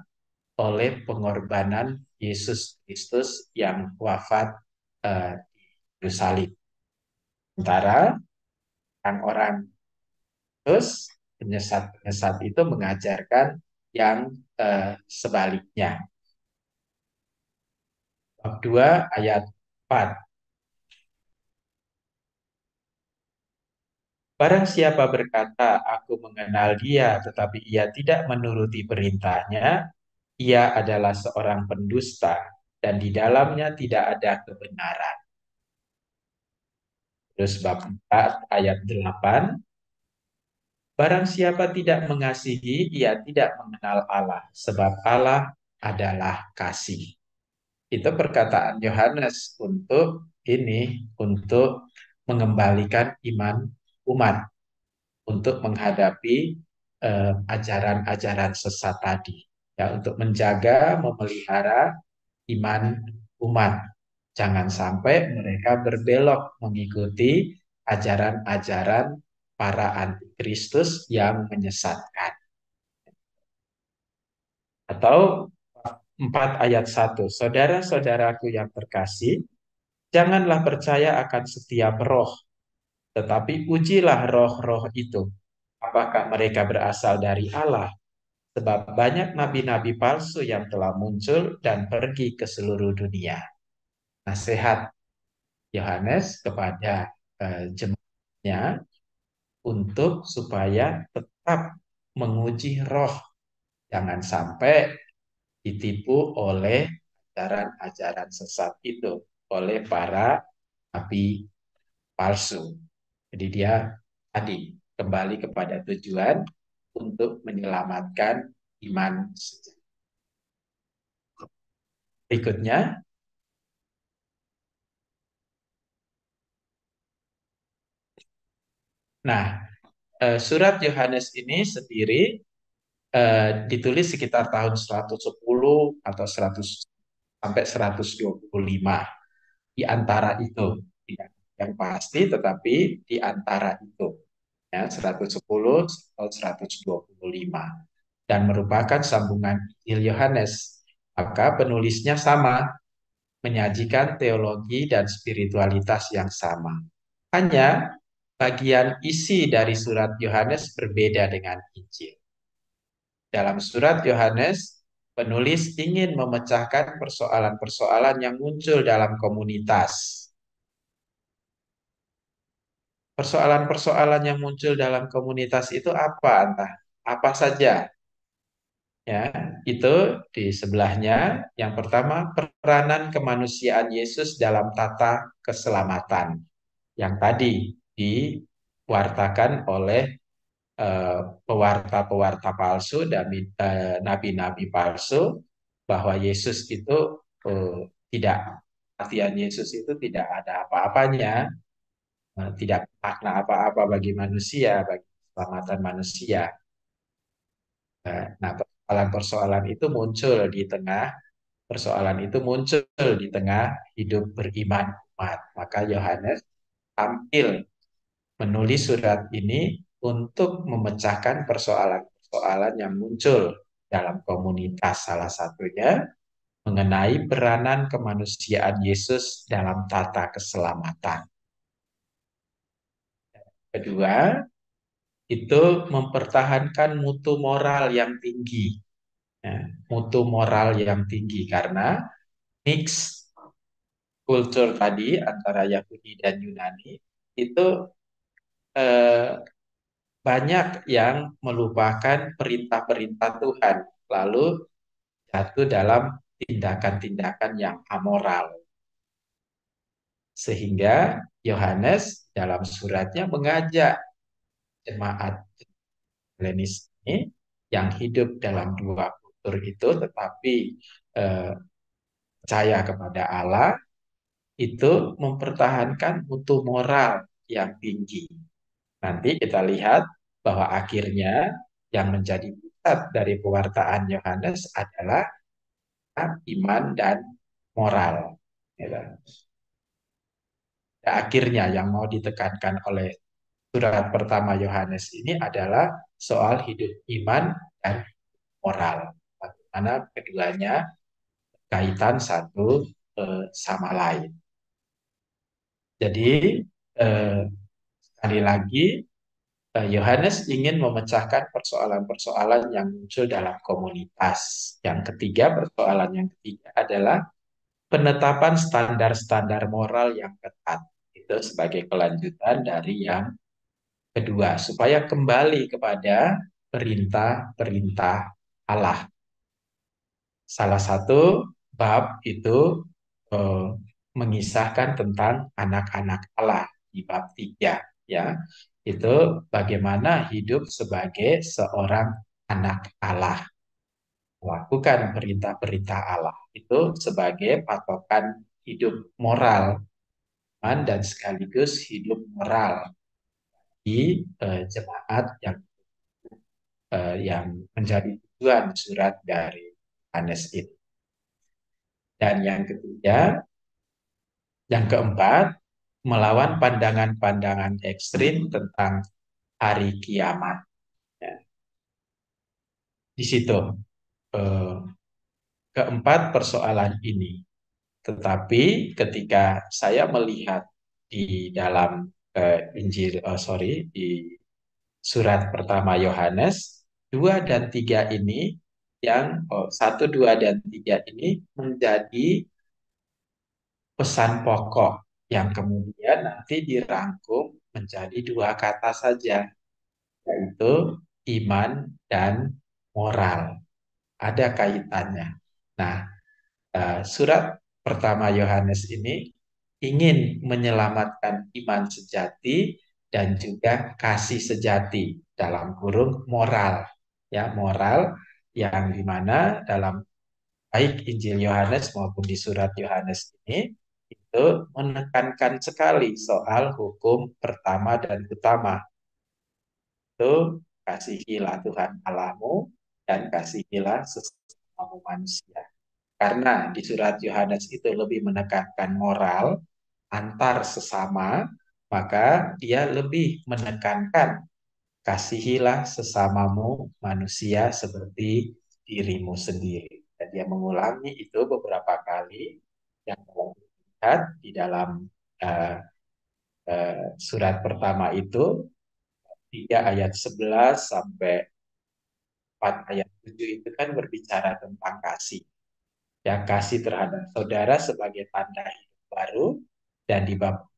oleh pengorbanan Yesus Kristus yang wafat di salib. Sementara orang-orang terus penyesat-penyesat itu mengajarkan yang sebaliknya. Bab 2 ayat 4. Barang siapa berkata, aku mengenal dia, tetapi ia tidak menuruti perintahnya, ia adalah seorang pendusta, dan di dalamnya tidak ada kebenaran. Terus bab 4 ayat 8. Barang siapa tidak mengasihi, ia tidak mengenal Allah, sebab Allah adalah kasih. Itu perkataan Yohanes untuk mengembalikan iman umat, untuk menghadapi ajaran-ajaran sesat tadi, ya, untuk menjaga, memelihara iman umat. Jangan sampai mereka berbelok mengikuti ajaran-ajaran para antikristus yang menyesatkan. Atau 4 ayat 1, saudara-saudaraku yang terkasih, janganlah percaya akan setiap roh, tetapi ujilah roh-roh itu, apakah mereka berasal dari Allah. Sebab banyak nabi-nabi palsu yang telah muncul dan pergi ke seluruh dunia. Nasihat Yohanes kepada jemaatnya untuk supaya tetap menguji roh. Jangan sampai ditipu oleh ajaran-ajaran sesat itu, oleh para nabi palsu. Jadi dia tadi kembali kepada tujuan untuk menyelamatkan iman sejati. Berikutnya, nah, surat Yohanes ini sendiri ditulis sekitar tahun 110 atau 100 sampai 125, di antara itu. Tidak yang pasti, tetapi di antara itu. ya, 110 atau 125, dan merupakan sambungan Injil Yohanes. Maka penulisnya sama, menyajikan teologi dan spiritualitas yang sama. Hanya bagian isi dari surat Yohanes berbeda dengan Injil. Dalam surat Yohanes, penulis ingin memecahkan persoalan-persoalan yang muncul dalam komunitas. Persoalan-persoalan yang muncul dalam komunitas itu apa? Entah apa saja. Ya, itu di sebelahnya. Yang pertama, peranan kemanusiaan Yesus dalam tata keselamatan, yang tadi diwartakan oleh pewarta-pewarta palsu dan nabi-nabi palsu, bahwa Yesus itu tidak, kematian Yesus itu tidak ada apa-apanya, tidak makna apa-apa bagi manusia, bagi keselamatan manusia. Nah, persoalan itu muncul di tengah hidup beriman umat. Maka Yohanes tampil menulis surat ini untuk memecahkan persoalan-persoalan yang muncul dalam komunitas, salah satunya mengenai peranan kemanusiaan Yesus dalam tata keselamatan. Kedua, itu mempertahankan mutu moral yang tinggi. Ya, mutu moral yang tinggi karena mix kultur tadi antara Yahudi dan Yunani itu eh, banyak yang melupakan perintah-perintah Tuhan, lalu jatuh dalam tindakan-tindakan yang amoral. Sehingga Yohanes dalam suratnya mengajak jemaat Helenis ini yang hidup dalam dua kultur itu tetapi percaya kepada Allah, itu mempertahankan mutu moral yang tinggi. Nanti kita lihat bahwa akhirnya yang menjadi pusat dari pewartaan Yohanes adalah iman dan moral. Akhirnya yang mau ditekankan oleh surat pertama Yohanes ini adalah soal hidup iman dan moral. Bagaimana keduanya kaitan satu sama lain. Jadi sekali lagi Yohanes ingin memecahkan persoalan-persoalan yang muncul dalam komunitas. Persoalan yang ketiga adalah penetapan standar-standar moral yang ketat. Itu sebagai kelanjutan dari yang kedua, supaya kembali kepada perintah-perintah Allah. Salah satu bab itu mengisahkan tentang anak-anak Allah di bab 3, ya. Itu bagaimana hidup sebagai seorang anak Allah. Melakukan perintah-perintah Allah itu sebagai patokan hidup moral dan sekaligus hidup moral di jemaat yang menjadi tujuan surat dari Yohanes itu. Dan yang keempat, melawan pandangan-pandangan ekstrim tentang hari kiamat. Ya. Di situ keempat persoalan ini. Tetapi ketika saya melihat di dalam di surat pertama Yohanes 2 dan 3 ini, yang 1, 2, dan 3 ini menjadi pesan pokok yang kemudian nanti dirangkum menjadi 2 kata saja, yaitu iman dan moral. Ada kaitannya. Nah, surat pertama Yohanes ini ingin menyelamatkan iman sejati dan juga kasih sejati, dalam kurung moral. Ya, moral yang dimana dalam baik Injil Yohanes maupun di surat Yohanes ini itu menekankan sekali soal hukum pertama dan utama. Itu kasihilah Tuhan Allahmu dan kasihilah sesamamu manusia. Karena di surat Yohanes itu lebih menekankan moral antar sesama, maka dia lebih menekankan kasihilah sesamamu manusia seperti dirimu sendiri. Dan dia mengulangi itu beberapa kali yang dilihat di dalam uh, surat pertama itu 3 ayat 11 sampai 4 ayat 7 itu kan berbicara tentang kasih. Ya, kasih terhadap saudara sebagai tanda hidup baru, dan di bab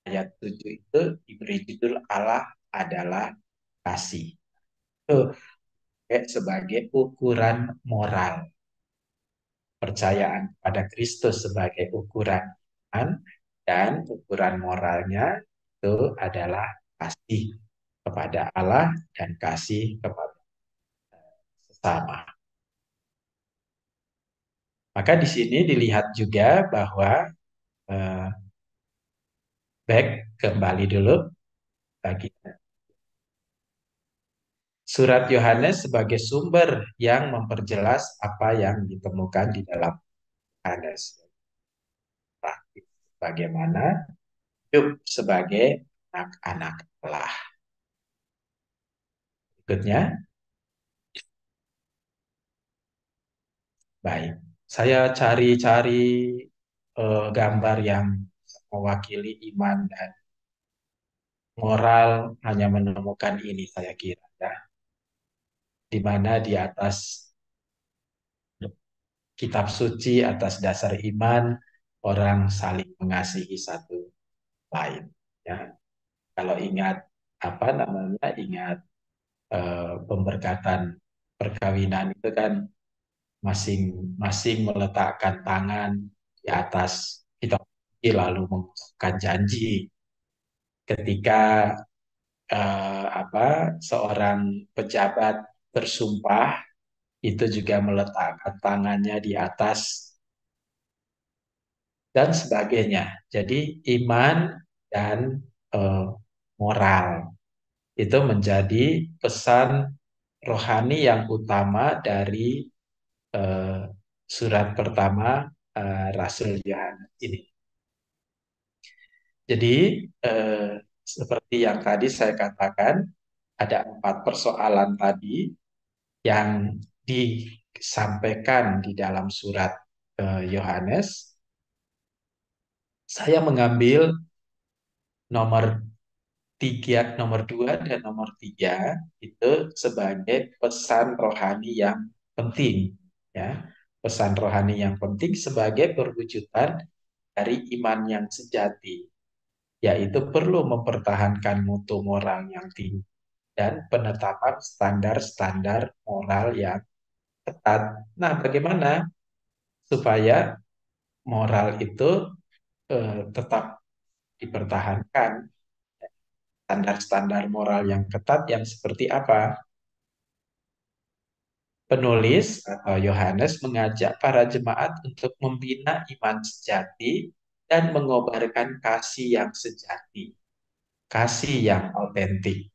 ayat 7 itu diberi judul Allah adalah kasih. Itu sebagai ukuran moral. Percayaan pada Kristus sebagai ukuran iman, dan ukuran moralnya itu adalah kasih kepada Allah dan kasih kepada sesama. Maka di sini dilihat juga bahwa back kembali dulu bagi surat Yohanes sebagai sumber yang memperjelas apa yang ditemukan di dalam Yohanes. Praktik bagaimana hidup sebagai anak-anak Allah. Berikutnya, baik. Saya cari-cari gambar yang mewakili iman dan moral, hanya menemukan ini saya kira, ya. Di mana di atas kitab suci, atas dasar iman, orang saling mengasihi satu lain. Ya. Kalau ingat apa namanya, ingat pemberkatan perkawinan itu kan masing-masing meletakkan tangan di atas kitab suci lalu mengucapkan janji. Ketika seorang pejabat bersumpah, itu juga meletakkan tangannya di atas dan sebagainya. Jadi iman dan moral itu menjadi pesan rohani yang utama dari surat pertama Rasul Yohanes ini. Jadi seperti yang tadi saya katakan, ada 4 persoalan tadi yang disampaikan di dalam surat Yohanes. Saya mengambil nomor 2 dan nomor 3 itu sebagai pesan rohani yang penting, ya. Pesan rohani yang penting sebagai perwujudan dari iman yang sejati, yaitu perlu mempertahankan mutu moral yang tinggi dan penetapan standar-standar moral yang ketat. Nah, bagaimana supaya moral itu tetap dipertahankan? Standar-standar moral yang ketat yang seperti apa? Penulis atau Yohanes mengajak para jemaat untuk membina iman sejati dan mengobarkan kasih yang sejati, kasih yang autentik.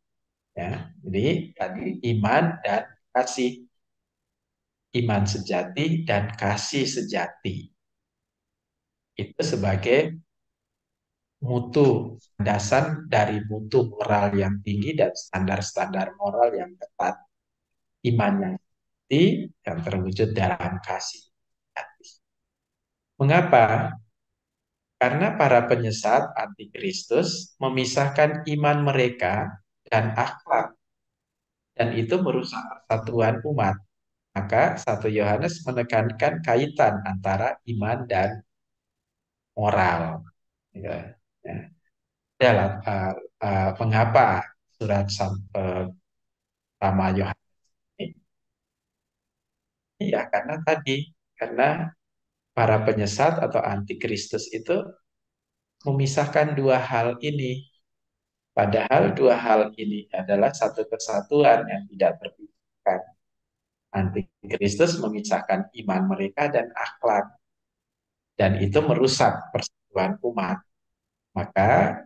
Ya, jadi tadi iman dan kasih, iman sejati dan kasih sejati itu sebagai mutu, dasar dari mutu moral yang tinggi dan standar-standar moral yang ketat. Iman yang sejati yang terwujud dalam kasih sejati. Mengapa? Karena para penyesat antikristus memisahkan iman mereka dan akhlak, dan itu merusak persatuan umat. Maka 1 Yohanes menekankan kaitan antara iman dan moral. Ya. Adalah mengapa surat sama Yohanes ini? Ya karena para penyesat atau antikristus itu memisahkan 2 hal ini. Padahal 2 hal ini adalah satu kesatuan yang tidak terpisahkan. Antikristus memisahkan iman mereka dan akhlak, dan itu merusak persatuan umat. Maka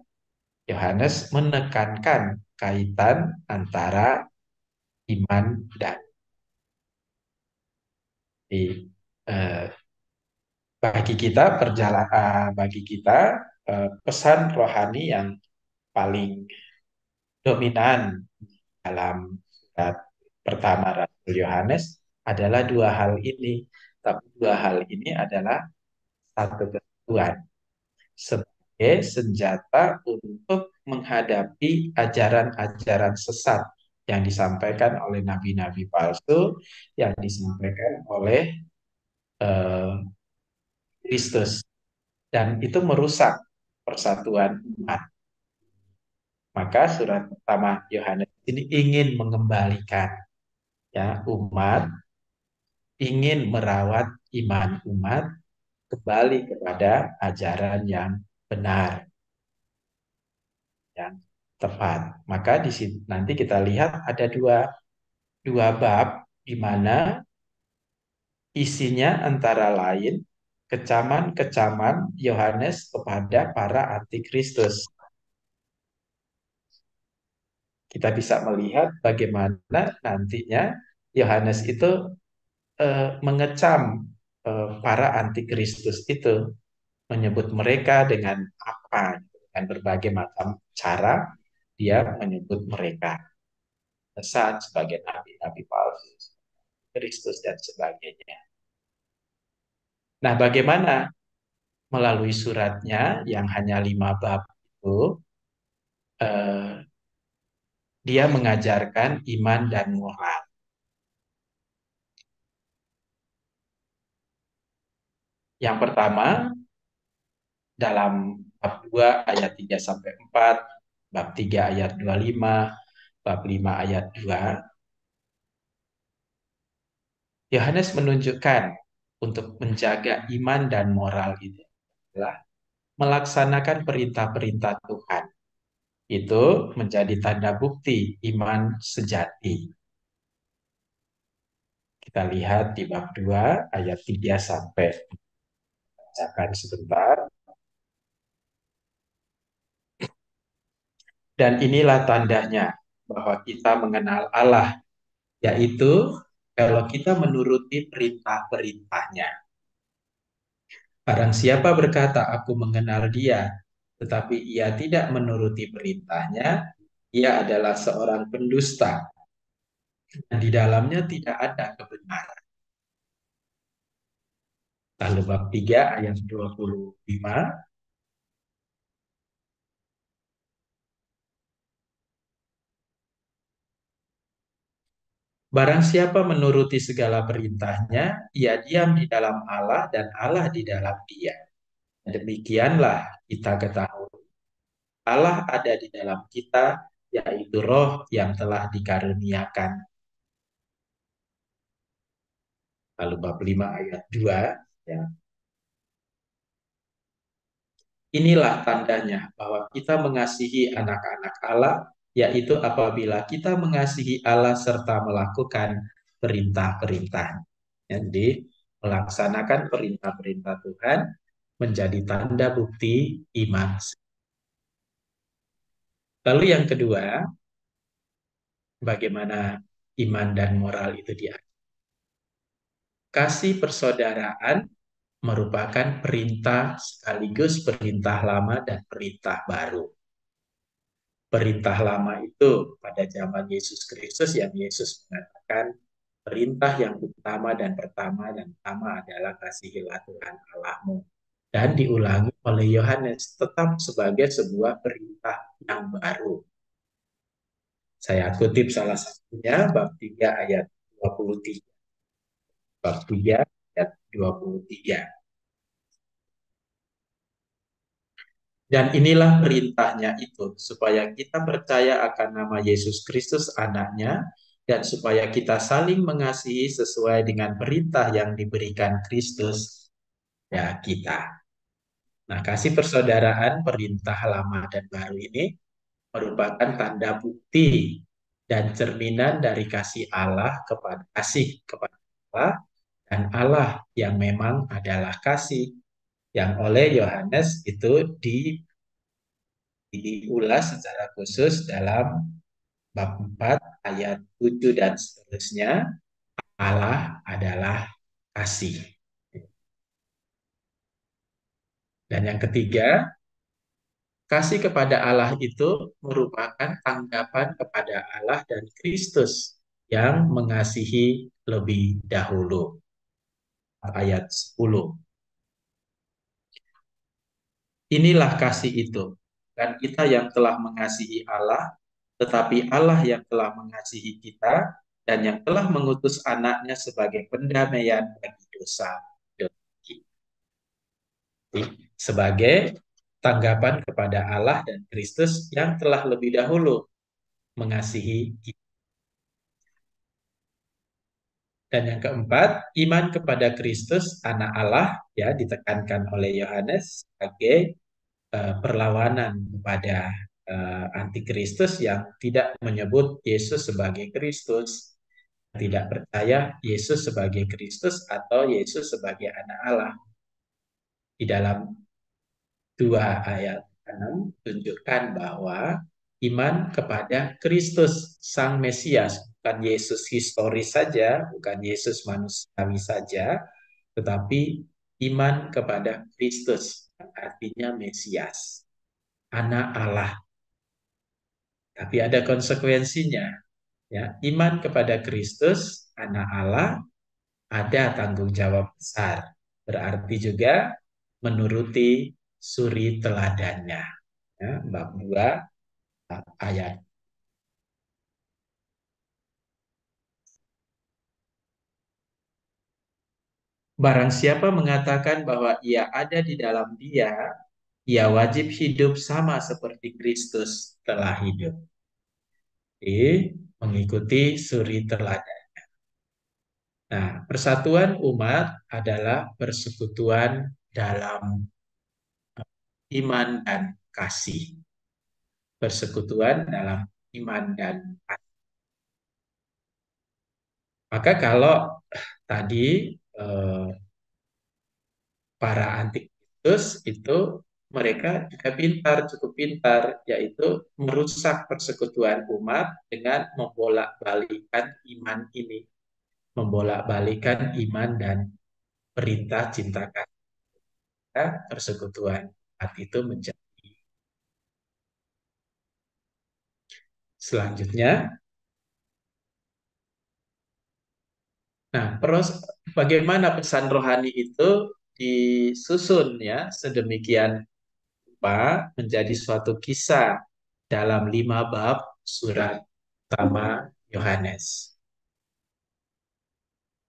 Yohanes menekankan kaitan antara iman dan bagi kita pesan rohani yang paling dominan dalam surat pertama Rasul Yohanes adalah dua hal ini. Tapi dua hal ini adalah satu kesatuan sebagai senjata untuk menghadapi ajaran-ajaran sesat yang disampaikan oleh nabi-nabi palsu, yang disampaikan oleh eh, Kristus, dan itu merusak persatuan umat. Maka surat pertama Yohanes ini ingin mengembalikan ya umat, ingin merawat iman umat kembali kepada ajaran yang benar, yang tepat. Maka di sini nanti kita lihat ada dua bab di mana isinya antara lain kecaman-kecaman Yohanes kepada para antikristus. Kita bisa melihat bagaimana nantinya Yohanes itu mengecam para antikristus itu, menyebut mereka dengan apa, dengan berbagai macam cara dia menyebut mereka, sesat, sebagai nabi-nabi palsu, Kristus dan sebagainya. Nah, bagaimana melalui suratnya yang hanya 5 bab itu dia mengajarkan iman dan moral. Yang pertama, dalam bab 2 ayat 3 sampai 4, bab 3 ayat 25, bab 5 ayat 2, Yohanes menunjukkan untuk menjaga iman dan moral itu adalah melaksanakan perintah-perintah Tuhan. Itu menjadi tanda bukti iman sejati. Kita lihat di bab 2 ayat 3 sampai, bacakan sebentar. Dan inilah tandanya bahwa kita mengenal Allah, yaitu kalau kita menuruti perintah-perintahnya. Barang siapa berkata, aku mengenal dia, tetapi ia tidak menuruti perintahnya, ia adalah seorang pendusta, dan di dalamnya tidak ada kebenaran. Lalu bab 3 ayat 25, barang siapa menuruti segala perintahnya, ia diam di dalam Allah dan Allah di dalam dia. Demikianlah kita ketahui Allah ada di dalam kita, yaitu Roh yang telah dikaruniakan. Lalu bab 5 ayat 2, ya. Inilah tandanya bahwa kita mengasihi anak-anak Allah, yaitu apabila kita mengasihi Allah serta melakukan perintah-perintah. Jadi, melaksanakan perintah-perintah Tuhan menjadi tanda bukti iman. Lalu yang kedua, bagaimana iman dan moral itu diajarkan? Kasih persaudaraan merupakan perintah sekaligus perintah lama dan perintah baru. Perintah lama itu pada zaman Yesus Kristus yang Yesus mengatakan perintah yang utama dan pertama adalah kasihilah Tuhan Allahmu. Dan diulangi oleh Yohanes tetap sebagai sebuah perintah yang baru. Saya kutip salah satunya bab 3 ayat 23. Bab 3 ayat 23. Dan inilah perintahnya itu, supaya kita percaya akan nama Yesus Kristus anaknya, dan supaya kita saling mengasihi sesuai dengan perintah yang diberikan Kristus ya kita. Nah, kasih persaudaraan, perintah lama dan baru ini merupakan tanda bukti dan cerminan dari kasih kepada Allah, dan Allah yang memang adalah kasih, yang oleh Yohanes itu diulas secara khusus dalam bab 4 ayat 7 dan seterusnya. Allah adalah kasih. Dan yang ketiga, kasih kepada Allah itu merupakan tanggapan kepada Allah dan Kristus yang mengasihi lebih dahulu. Ayat 10. Inilah kasih itu. Dan kita yang telah mengasihi Allah, tetapi Allah yang telah mengasihi kita dan yang telah mengutus anaknya sebagai pendamaian bagi dosa kita. Sebagai tanggapan kepada Allah dan Kristus yang telah lebih dahulu mengasihi kita. Dan yang keempat, iman kepada Kristus, anak Allah, ya ditekankan oleh Yohanes sebagai perlawanan kepada antikristus yang tidak menyebut Yesus sebagai Kristus, tidak percaya Yesus sebagai Kristus atau Yesus sebagai anak Allah. Di dalam 2 ayat 6 tunjukkan bahwa iman kepada Kristus Sang Mesias, bukan Yesus historis saja, bukan Yesus manusiawi saja, tetapi iman kepada Kristus, artinya Mesias, anak Allah. Tapi ada konsekuensinya. Ya, iman kepada Kristus, anak Allah, ada tanggung jawab besar. Berarti juga menuruti suri teladannya. Ya, bab 2 ayat. Barang siapa mengatakan bahwa ia ada di dalam Dia, ia wajib hidup sama seperti Kristus telah hidup. Jadi, mengikuti suri teladan. Nah, persatuan umat adalah persekutuan dalam iman dan kasih. Persekutuan dalam iman dan kasih. Maka kalau tadi para antikristus itu mereka juga pintar, cukup pintar, yaitu merusak persekutuan umat dengan membolak-balikan iman ini. Membolak-balikan iman dan perintah cinta kasih. Persekutuan umat itu menjadi. Selanjutnya, nah, bagaimana pesan rohani itu disusun ya sedemikian rupa menjadi suatu kisah dalam 5 bab surat pertama Yohanes.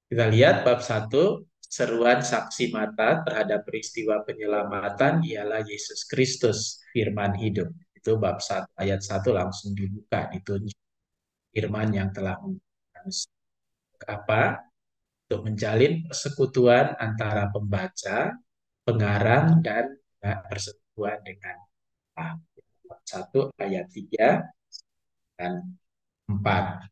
Kita lihat bab 1, seruan saksi mata terhadap peristiwa penyelamatan ialah Yesus Kristus, firman hidup. Itu bab 1 ayat 1 langsung dibuka, ditunjuk firman yang telah apa? Untuk menjalin persekutuan antara pembaca, pengarang, dan persekutuan dengan Allah. 1 ayat 3 dan 4.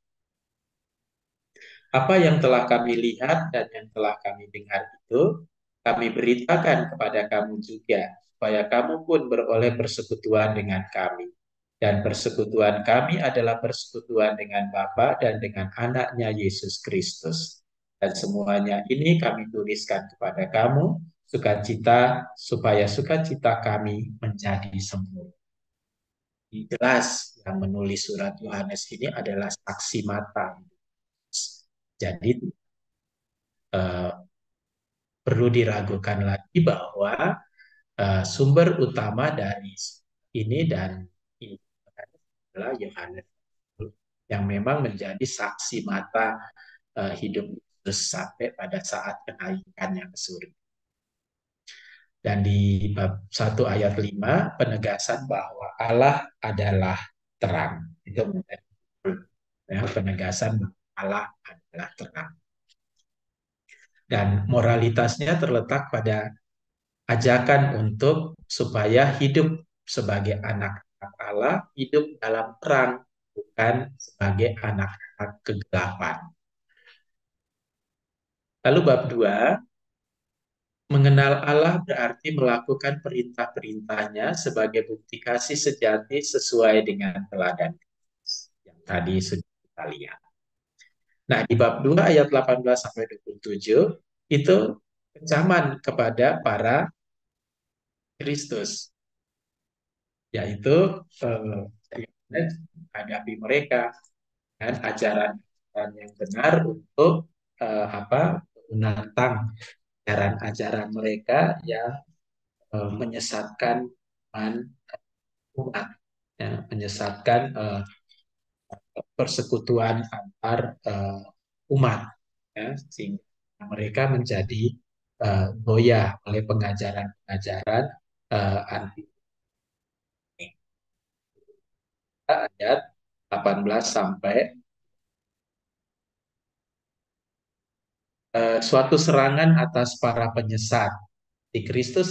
Apa yang telah kami lihat dan yang telah kami dengar itu, kami beritakan kepada kamu juga, supaya kamu pun beroleh persekutuan dengan kami. Dan persekutuan kami adalah persekutuan dengan Bapa dan dengan anaknya Yesus Kristus. Dan semuanya ini kami tuliskan kepada kamu, sukacita, supaya sukacita kami menjadi sempurna. Jelas yang menulis surat Yohanes ini adalah saksi mata. Jadi perlu diragukan lagi bahwa sumber utama dari ini dan ini adalah Yohanes yang memang menjadi saksi mata hidup Yesus sampai pada saat kenaikannya ke surga. Dan di bab 1 ayat 5 penegasan bahwa Allah adalah terang. Itu ya, penegasan bahwa Allah adalah terang. Dan moralitasnya terletak pada ajakan untuk supaya hidup sebagai anak-anak Allah, hidup dalam terang, bukan sebagai anak-anak kegelapan. Lalu bab 2, mengenal Allah berarti melakukan perintah-perintahnya sebagai bukti kasih sejati sesuai dengan teladan yang tadi sudah kita lihat. Nah, di bab 2 ayat 18-27 itu kecaman kepada para Kristus. yaitu menghadapi mereka dan ajaran yang benar untuk menantang ajaran-ajaran mereka yang menyesatkan umat, ya, menyesatkan persekutuan antar umat, ya, sehingga mereka menjadi goyah oleh pengajaran-pengajaran anti ayat 18 sampai suatu serangan atas para penyesat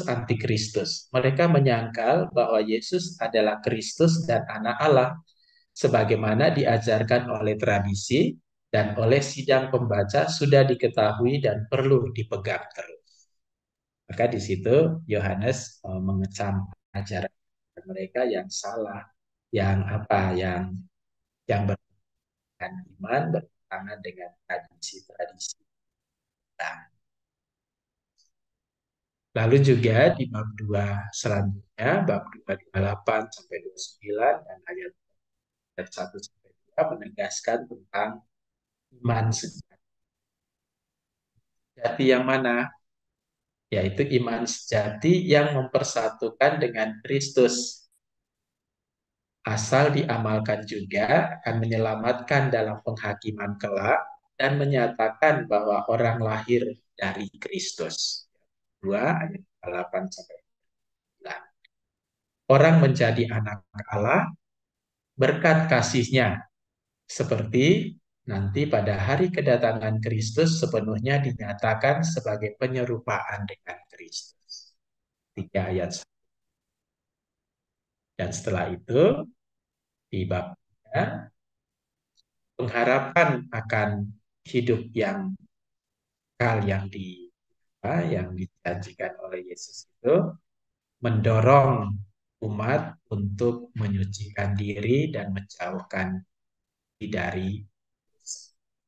antikristus. Mereka menyangkal bahwa Yesus adalah Kristus dan anak Allah sebagaimana diajarkan oleh tradisi dan oleh sidang pembaca sudah diketahui dan perlu dipegang terus. Maka di situ Yohanes mengecam ajaran mereka yang salah, yang bertentangan iman, bertentangan dengan tradisi-tradisi. Nah, lalu juga di bab 2 selanjutnya, bab 2 28 sampai 29 dan ayat 1 sampai 2 menegaskan tentang iman sejati yang mana? Yaitu iman sejati yang mempersatukan dengan Kristus. Asal diamalkan juga akan menyelamatkan dalam penghakiman kelak dan menyatakan bahwa orang lahir dari Kristus. 2 ayat 8 sampai 9. Orang menjadi anak Allah berkat kasih-Nya, seperti nanti pada hari kedatangan Kristus sepenuhnya dinyatakan sebagai penyerupaan dengan Kristus. 3 ayat 1. Dan setelah itu, di bab 3, pengharapan akan hidup yang kekal yang dijanjikan oleh Yesus itu mendorong umat untuk menyucikan diri dan menjauhkan diri dari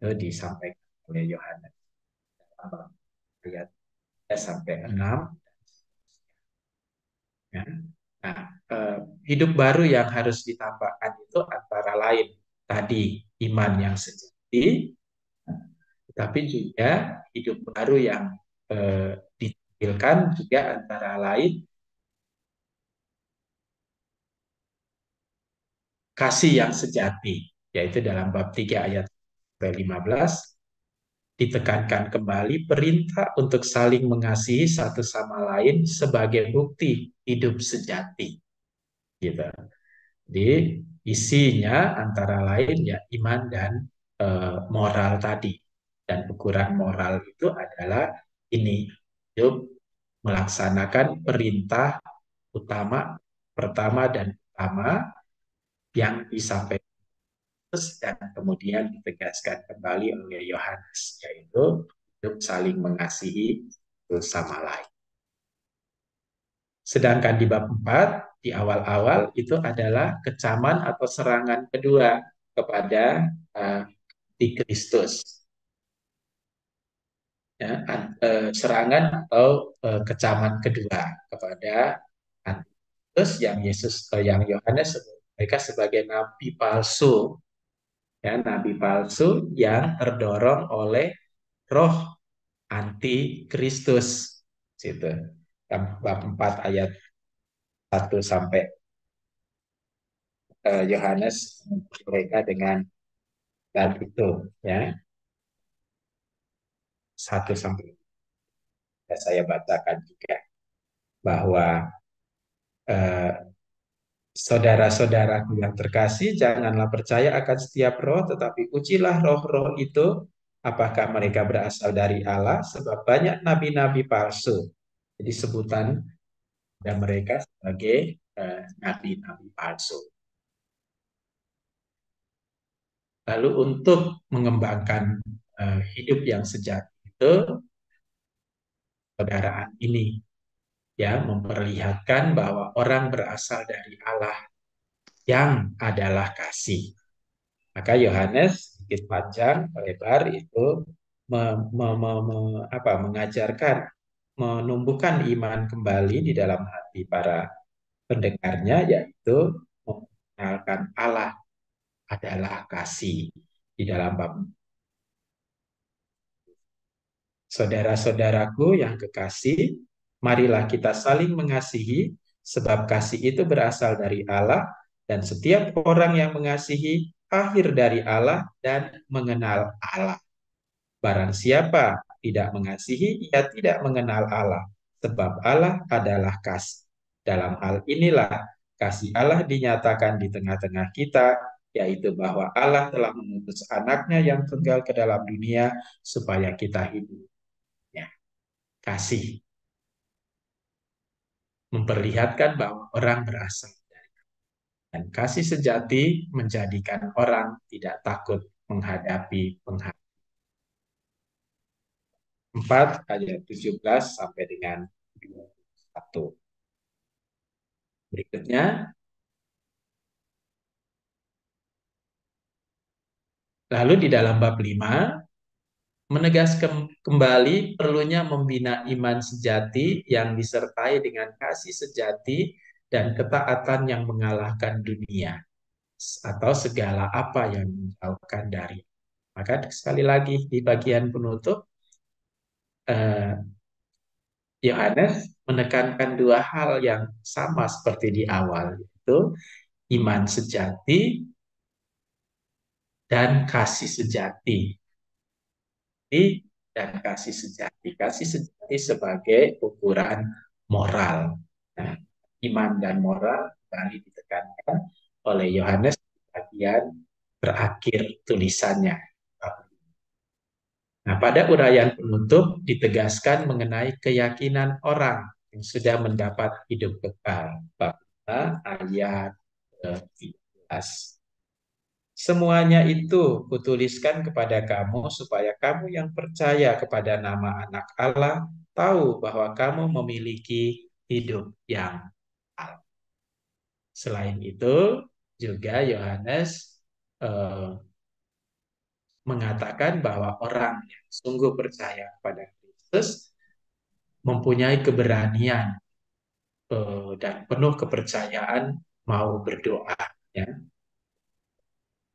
itu disampaikan oleh Yohanes ayat 3 sampai 6. Ya. Nah, hidup baru yang harus ditampakkan itu antara lain tadi iman yang sejati, tapi juga hidup baru yang ditampilkan juga antara lain kasih yang sejati, yaitu dalam bab 3 ayat 15 ditekankan kembali perintah untuk saling mengasihi satu sama lain sebagai bukti hidup sejati. Gitu. Jadi isinya antara lain ya iman dan moral tadi. Dan ukuran moral itu adalah ini, hidup melaksanakan perintah pertama dan utama yang disampaikan dan kemudian ditegaskan kembali oleh Yohanes, yaitu hidup saling mengasihi sama lain. Sedangkan di bab 4, di awal-awal itu adalah kecaman atau serangan kedua kepada Kristus. Ya, serangan atau kecaman kedua kepada Kristus yang Yohanes mereka sebagai nabi palsu. Ya, nabi palsu yang terdorong oleh roh anti Kristus. Situ. Bab 4 ayat 1 sampai Yohanes mereka dengan dan itu ya. 1 sampai saya bacakan juga bahwa saudara-saudaraku yang terkasih, janganlah percaya akan setiap roh, tetapi ujilah roh-roh itu, apakah mereka berasal dari Allah, sebab banyak nabi-nabi palsu. Jadi sebutan dan mereka sebagai nabi-nabi palsu. Lalu untuk mengembangkan hidup yang sejati itu, saudaraan ini ya memperlihatkan bahwa orang berasal dari Allah yang adalah kasih. Maka Yohanes sedikit panjang lebar itu mengajarkan menumbuhkan iman kembali di dalam hati para pendengarnya, yaitu mengenalkan Allah adalah kasih. Di dalam bab saudara-saudaraku yang kekasih, marilah kita saling mengasihi, sebab kasih itu berasal dari Allah, dan setiap orang yang mengasihi lahir dari Allah dan mengenal Allah. Barang siapa tidak mengasihi, ia tidak mengenal Allah, sebab Allah adalah kasih. Dalam hal inilah kasih Allah dinyatakan di tengah-tengah kita, yaitu bahwa Allah telah mengutus anaknya yang tunggal ke dalam dunia supaya kita hidup. Ya, kasih memperlihatkan bahwa orang berasal dari Allah. Dan kasih sejati menjadikan orang tidak takut menghadapi penghakiman. 4 ayat 17 sampai dengan 21. Berikutnya, lalu di dalam bab 5, menegaskan kembali perlunya membina iman sejati yang disertai dengan kasih sejati dan ketaatan yang mengalahkan dunia atau segala apa yang menjauhkan dari. Maka sekali lagi di bagian penutup, Yohanes menekankan dua hal yang sama seperti di awal, yaitu iman sejati dan kasih sejati. Dan kasih sejati. Kasih sejati sebagai ukuran moral. Nah, iman dan moral kembali ditekankan oleh Yohanes di bagian berakhir tulisannya. Nah, pada uraian penutup ditegaskan mengenai keyakinan orang yang sudah mendapat hidup kekal. Bab 5 ayat 13. Semuanya itu kutuliskan kepada kamu supaya kamu yang percaya kepada nama Anak Allah tahu bahwa kamu memiliki hidup yang kekal. Selain itu, juga Yohanes mengatakan bahwa orang yang sungguh percaya kepada Kristus mempunyai keberanian dan penuh kepercayaan mau berdoa, ya.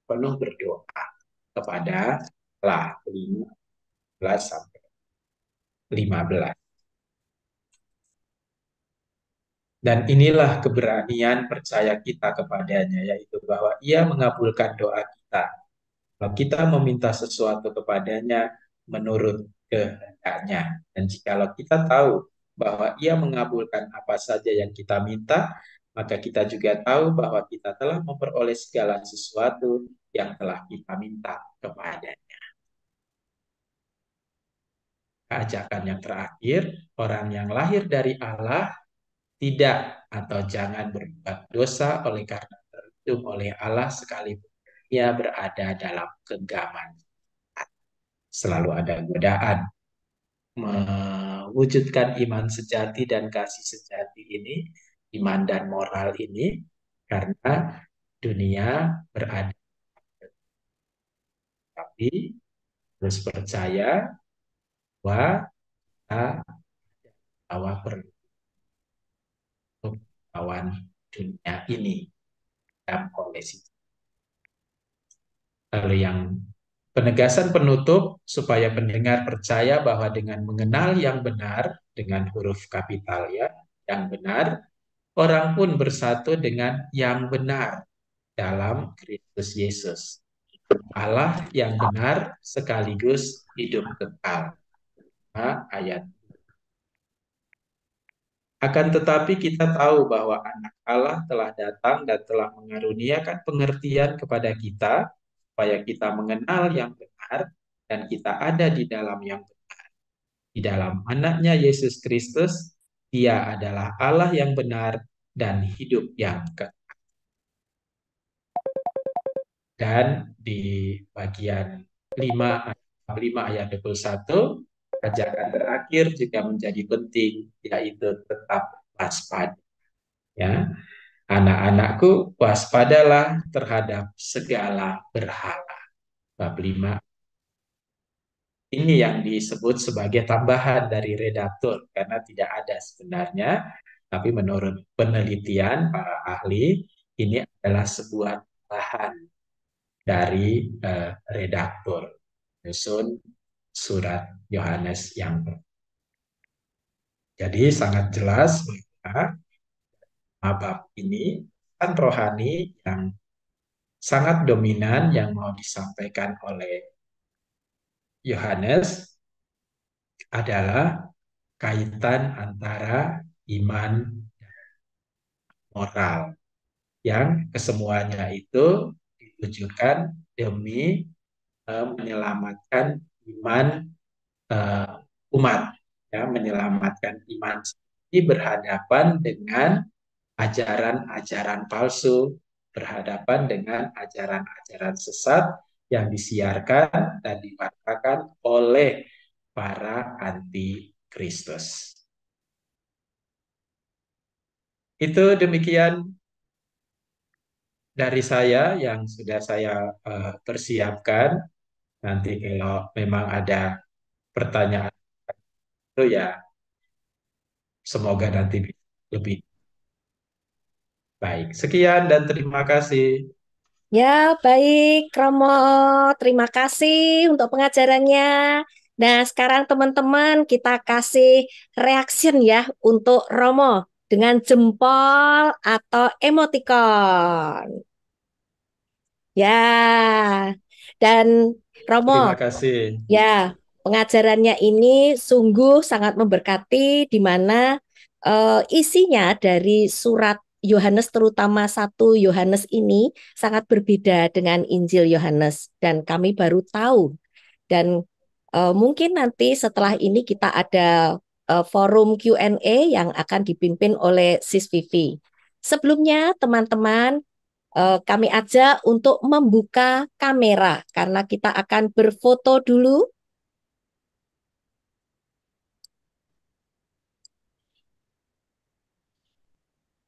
Penuh berdoa kepada Allah. 15 sampai 15. Dan inilah keberanian percaya kita kepadanya, yaitu bahwa Ia mengabulkan doa kita. Kalau kita meminta sesuatu kepadanya menurut kehendaknya. Dan jikalau kita tahu bahwa Ia mengabulkan apa saja yang kita minta, maka kita juga tahu bahwa kita telah memperoleh segala sesuatu yang telah kita minta kepadanya. Ajakan yang terakhir, orang yang lahir dari Allah tidak atau jangan berbuat dosa oleh karena terhitung oleh Allah sekalipun ia berada dalam genggaman. Selalu ada godaan mewujudkan iman sejati dan kasih sejati ini, iman dan moral ini, karena dunia berada. Tapi harus percaya bahwa kita bahwa perlu untuk melawan dunia ini dalam kondisi. Lalu yang penegasan penutup supaya pendengar percaya bahwa dengan mengenal yang benar dengan huruf kapital, ya, yang benar, orang pun bersatu dengan yang benar dalam Kristus Yesus. Allah yang benar sekaligus hidup kekal. Ayat. Akan tetapi kita tahu bahwa Anak Allah telah datang dan telah mengaruniakan pengertian kepada kita supaya kita mengenal yang benar dan kita ada di dalam yang benar. Di dalam Anaknya Yesus Kristus, Dia adalah Allah yang benar dan hidup yang kekal. Dan di bagian 5 ayat 21, ajakan terakhir juga menjadi penting, yaitu tetap waspada. Ya, anak-anakku, waspadalah terhadap segala berhala. Bab 5. Ini yang disebut sebagai tambahan dari redaktur, karena tidak ada sebenarnya Tapi menurut penelitian para ahli, ini adalah sebuah bahan dari redaktur menyusun surat Yohanes yang pertama. Jadi sangat jelas bahwa bab ini kan rohani yang sangat dominan yang mau disampaikan oleh Yohanes adalah kaitan antara iman moral yang kesemuanya itu ditujukan demi menyelamatkan iman eh, umat, ya, menyelamatkan iman sendiri berhadapan dengan ajaran-ajaran palsu, berhadapan dengan ajaran-ajaran sesat yang disiarkan dan diwartakan oleh para anti Kristus. Itu demikian dari saya yang sudah saya persiapkan. Nanti kalau memang ada pertanyaan itu ya semoga nanti bisa lebih baik. Sekian dan terima kasih. Ya, baik, Romo. Terima kasih untuk pengajarannya. Nah, sekarang teman-teman kita kasih reaction ya untuk Romo dengan jempol atau emoticon. Ya, dan Terima Romo, kasih. ya, pengajarannya ini sungguh sangat memberkati di mana isinya dari surat Yohanes terutama satu Yohanes ini sangat berbeda dengan Injil Yohanes dan kami baru tahu dan mungkin nanti setelah ini kita ada forum Q&A yang akan dipimpin oleh Sis Vivi. Sebelumnya teman-teman kami ajak untuk membuka kamera karena kita akan berfoto dulu.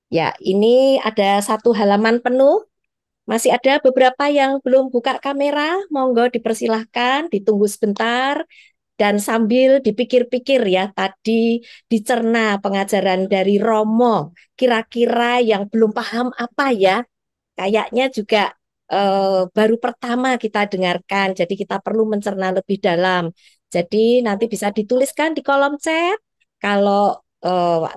Ya, ini ada satu halaman penuh. Masih ada beberapa yang belum buka kamera. Monggo dipersilahkan, ditunggu sebentar. Dan sambil dipikir-pikir ya, tadi dicerna pengajaran dari Romo. Kira-kira yang belum paham apa ya? Kayaknya juga baru pertama kita dengarkan. Jadi kita perlu mencerna lebih dalam. Jadi nanti bisa dituliskan di kolom chat. Kalau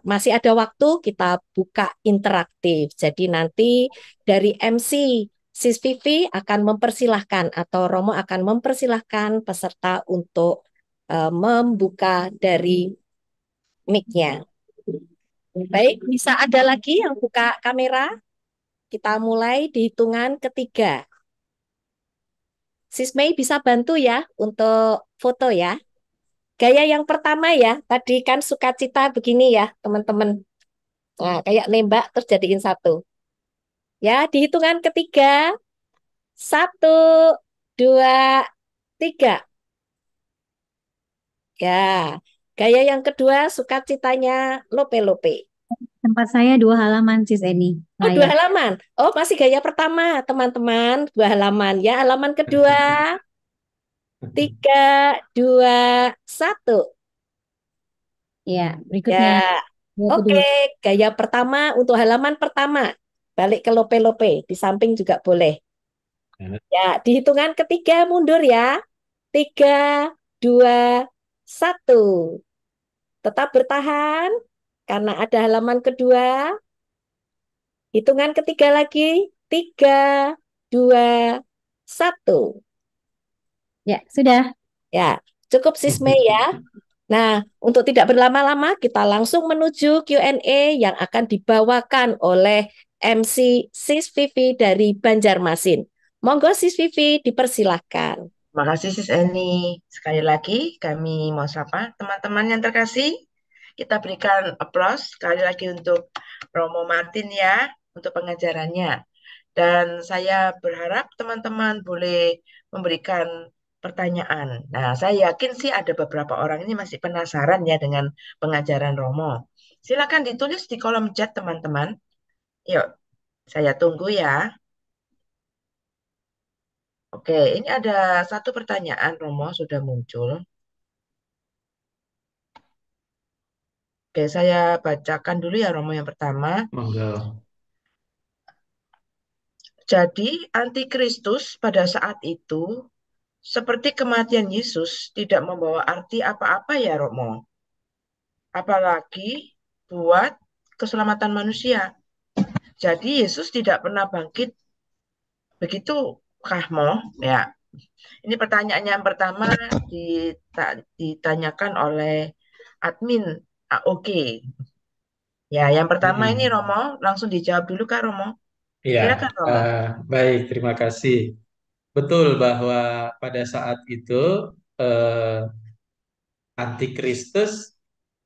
masih ada waktu kita buka interaktif. Jadi nanti dari MC Sis Vivi akan mempersilahkan atau Romo akan mempersilahkan peserta untuk membuka dari mic-nya. Baik, bisa ada lagi yang buka kamera? Kita mulai di hitungan ketiga. Sis Mei bisa bantu ya untuk foto ya. Gaya yang pertama ya, tadi kan sukacita begini ya teman-teman. Nah, kayak nembak terus jadiin satu. Ya, di hitungan ketiga. Satu, dua, tiga. Ya, gaya yang kedua sukacitanya lope-lope. Tempat saya 2 halaman, Sis Eni. Oh, dua Layak. halaman. Oh, masih gaya pertama, teman-teman. 2 halaman. Ya, halaman kedua. Tiga, dua, satu. Ya, berikutnya. Ya, Yang oke. kedua. Gaya pertama untuk halaman pertama. Balik ke lope-lope. Di samping juga boleh. Ya, di hitungan ketiga mundur ya. Tiga, dua, satu. Tetap bertahan karena ada halaman kedua. Hitungan ketiga lagi. Tiga, dua, satu. Ya, sudah. Ya, cukup Sisme ya. Nah, untuk tidak berlama-lama, kita langsung menuju Q&A yang akan dibawakan oleh MC Sis Vivi dari Banjarmasin. Monggo Sis Vivi, dipersilahkan. Terima kasih Sis Eni. Sekali lagi kami mau sapa teman-teman yang terkasih. Kita berikan aplaus sekali lagi untuk Romo Martin ya untuk pengajarannya. Dan saya berharap teman-teman boleh memberikan pertanyaan. Nah, saya yakin sih ada beberapa orang ini masih penasaran ya dengan pengajaran Romo. Silakan ditulis di kolom chat teman-teman. Yuk, saya tunggu ya. Oke, ini ada satu pertanyaan Romo sudah muncul. Oke, saya bacakan dulu ya Romo yang pertama. Monggo. Jadi, antikristus pada saat itu, seperti kematian Yesus, tidak membawa arti apa-apa ya Romo. Apalagi buat keselamatan manusia. Jadi, Yesus tidak pernah bangkit. Begitu kah, Mo? Ya, ini pertanyaan yang pertama ditanyakan oleh admin AOK. Ya, yang pertama ini Romo, langsung dijawab dulu Kak Romo. Iya, Silakan Romo. baik, terima kasih. Betul bahwa pada saat itu eh, antikristus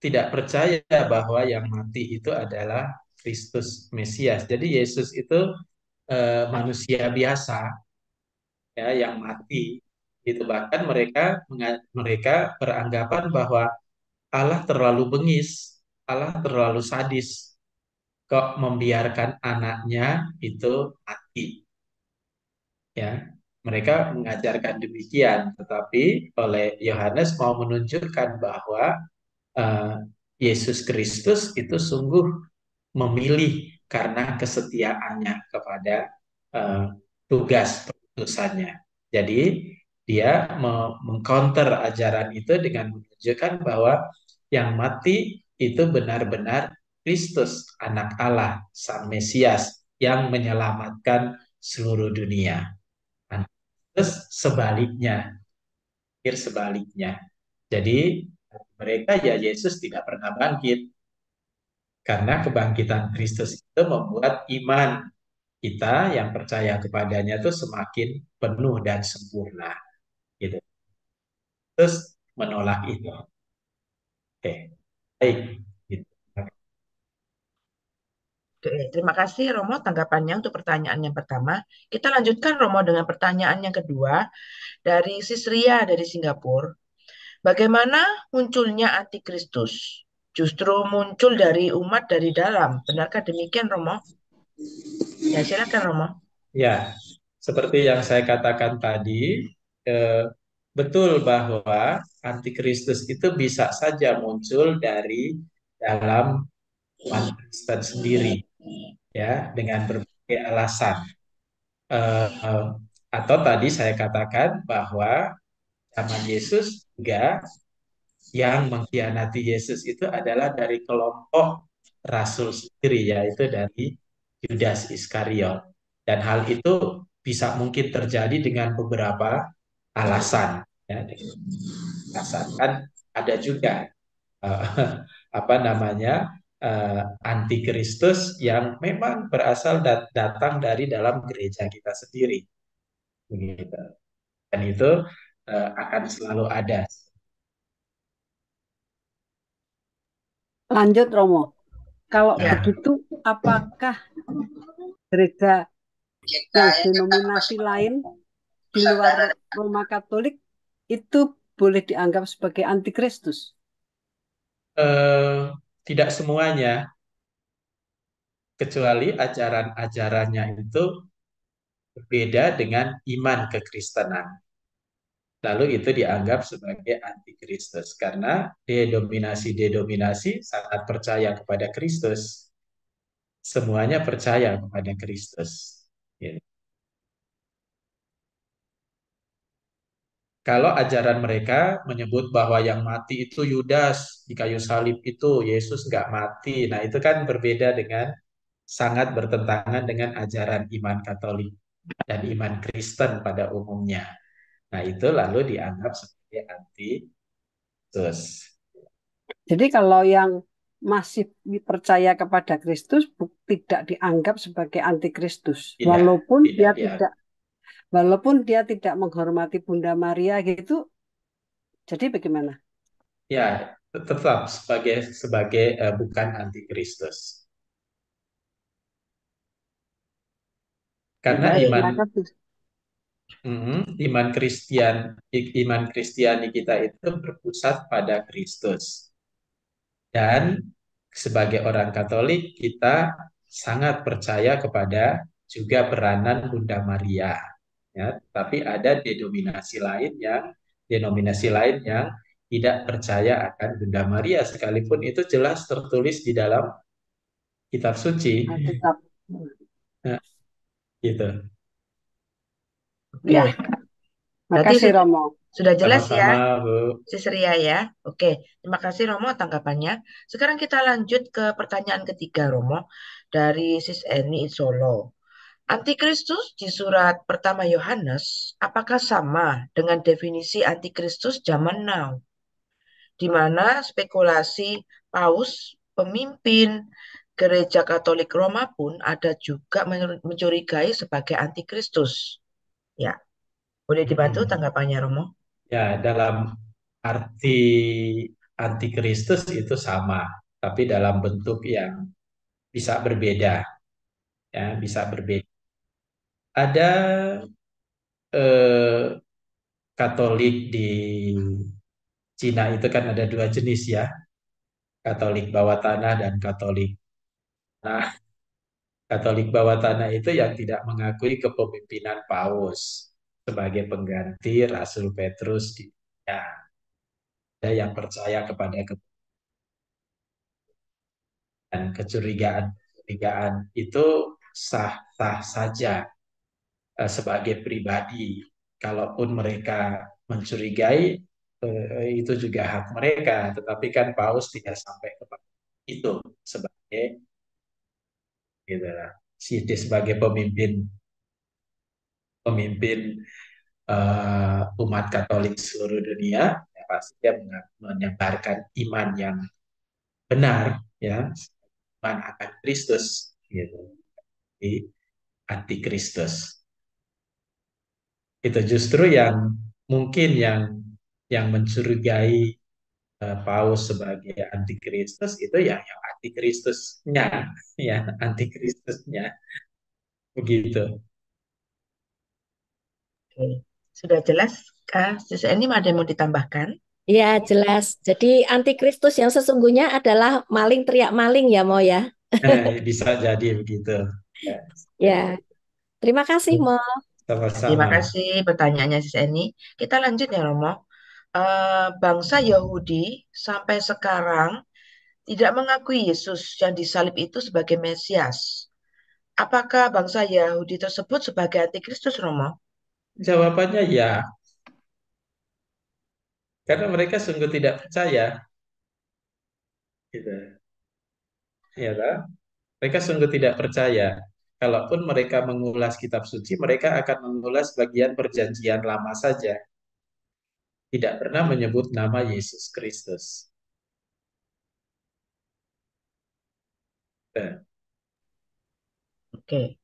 tidak percaya bahwa yang mati itu adalah Kristus Mesias. Jadi Yesus itu manusia biasa ya yang mati. Itu bahkan mereka beranggapan bahwa Allah terlalu bengis, Allah terlalu sadis kok membiarkan anaknya itu mati. Ya, mereka mengajarkan demikian, tetapi oleh Yohanes mau menunjukkan bahwa eh, Yesus Kristus itu sungguh memilih karena kesetiaannya kepada eh, tugas perutusannya. Jadi dia mengcounter ajaran itu dengan menunjukkan bahwa yang mati itu benar-benar Kristus, anak Allah, Sang Mesias yang menyelamatkan seluruh dunia. Terus sebaliknya. Jadi mereka ya Yesus tidak pernah bangkit. Karena kebangkitan Kristus itu membuat iman kita yang percaya kepadanya itu semakin penuh dan sempurna. Gitu. Terus menolak itu. Oke, baik. Gitu. Oke, terima kasih Romo tanggapannya untuk pertanyaan yang pertama. Kita lanjutkan Romo dengan pertanyaan yang kedua dari Sisria dari Singapura. Bagaimana munculnya antikristus? Justru muncul dari umat dari dalam. Benarkah demikian Romo? Ya, silakan Romo. Ya, seperti yang saya katakan tadi, betul bahwa antikristus itu bisa saja muncul dari dalam umat Kristen sendiri, ya, dengan berbagai alasan. Atau tadi saya katakan bahwa zaman Yesus juga yang mengkhianati Yesus itu adalah dari kelompok rasul sendiri, yaitu dari Yudas Iskariot. Dan hal itu bisa mungkin terjadi dengan beberapa alasan. Ya, alasan kan ada juga apa namanya antikristus yang memang berasal datang dari dalam gereja kita sendiri, begitu. Dan itu akan selalu ada. Lanjut Romo, kalau Ya. begitu apakah gereja yang denominasi lain di luar Roma Katolik itu boleh dianggap sebagai antikristus? Tidak semuanya, kecuali ajaran-ajarannya itu berbeda dengan iman kekristenan. Lalu itu dianggap sebagai antikristus karena denominasi-denominasi sangat percaya kepada Kristus. Semuanya percaya kepada Kristus. Gitu. Kalau ajaran mereka menyebut bahwa yang mati itu Yudas di kayu salib itu, Yesus nggak mati. Nah itu kan berbeda dengan sangat bertentangan dengan ajaran iman Katolik dan iman Kristen pada umumnya. Nah itu lalu dianggap sebagai antikristus. Jadi kalau yang masih percaya kepada Kristus tidak dianggap sebagai antikristus, walaupun dia tidak menghormati Bunda Maria gitu. Jadi bagaimana? Ya, tetap sebagai bukan antikristus. Karena iman Kristiani kita itu berpusat pada Kristus. Dan sebagai orang Katolik kita sangat percaya kepada juga peranan Bunda Maria. Ya, tapi ada denominasi lain yang tidak percaya akan Bunda Maria, sekalipun itu jelas tertulis di dalam kitab suci. Alkitab. Nah, gitu. Oke, Ya, berarti makasih Romo. sudah jelas ya, Sama-sama, Bu. Sis Ria ya. Oke, terima kasih Romo tanggapannya. Sekarang kita lanjut ke pertanyaan ketiga Romo dari Sis Eni Solo. Antikristus di surat pertama Yohanes, apakah sama dengan definisi antikristus zaman now? Di mana spekulasi paus, pemimpin Gereja Katolik Roma pun ada juga mencurigai sebagai antikristus. Ya, boleh dibantu tanggapannya Romo? Ya, dalam arti antikristus itu sama, tapi dalam bentuk yang bisa berbeda, ya, bisa berbeda. Ada eh, Katolik di Cina itu kan ada dua jenis ya, Katolik bawah tanah dan Katolik. Nah, Katolik bawah tanah itu yang tidak mengakui kepemimpinan Paus sebagai pengganti Rasul Petrus di dunia. Ada yang percaya kepada dan kecurigaan itu sah-sah saja sebagai pribadi. Kalaupun mereka mencurigai, itu juga hak mereka. Tetapi kan Paus tidak sampai kepada itu sebagai gitu, sebagai pemimpin pemimpin umat Katolik seluruh dunia, ya pasti dia menyebarkan iman yang benar, ya, iman akan Kristus, gitu, di antikristus. Itu justru yang mungkin yang mencurigai Paus sebagai antikristus itu yang antikristusnya, ya, antikristusnya begitu. Oke, sudah jelas Kak? Ini ada yang mau ditambahkan? Ya, jelas. Jadi antikristus yang sesungguhnya adalah maling teriak maling ya, Mo ya. Bisa jadi begitu. Ya, Ya, terima kasih, Mo. Terima sama-sama. kasih pertanyaannya Sis Eni. Kita lanjut ya Romo. Bangsa Yahudi sampai sekarang tidak mengakui Yesus yang disalib itu sebagai Mesias. Apakah bangsa Yahudi tersebut sebagai antikristus Romo? Jawabannya ya, karena mereka sungguh tidak percaya, gitu. Ya, kan? Mereka sungguh tidak percaya. Kalaupun mereka mengulas kitab suci, mereka akan mengulas bagian perjanjian lama saja. Tidak pernah menyebut nama Yesus Kristus. Nah, Oke.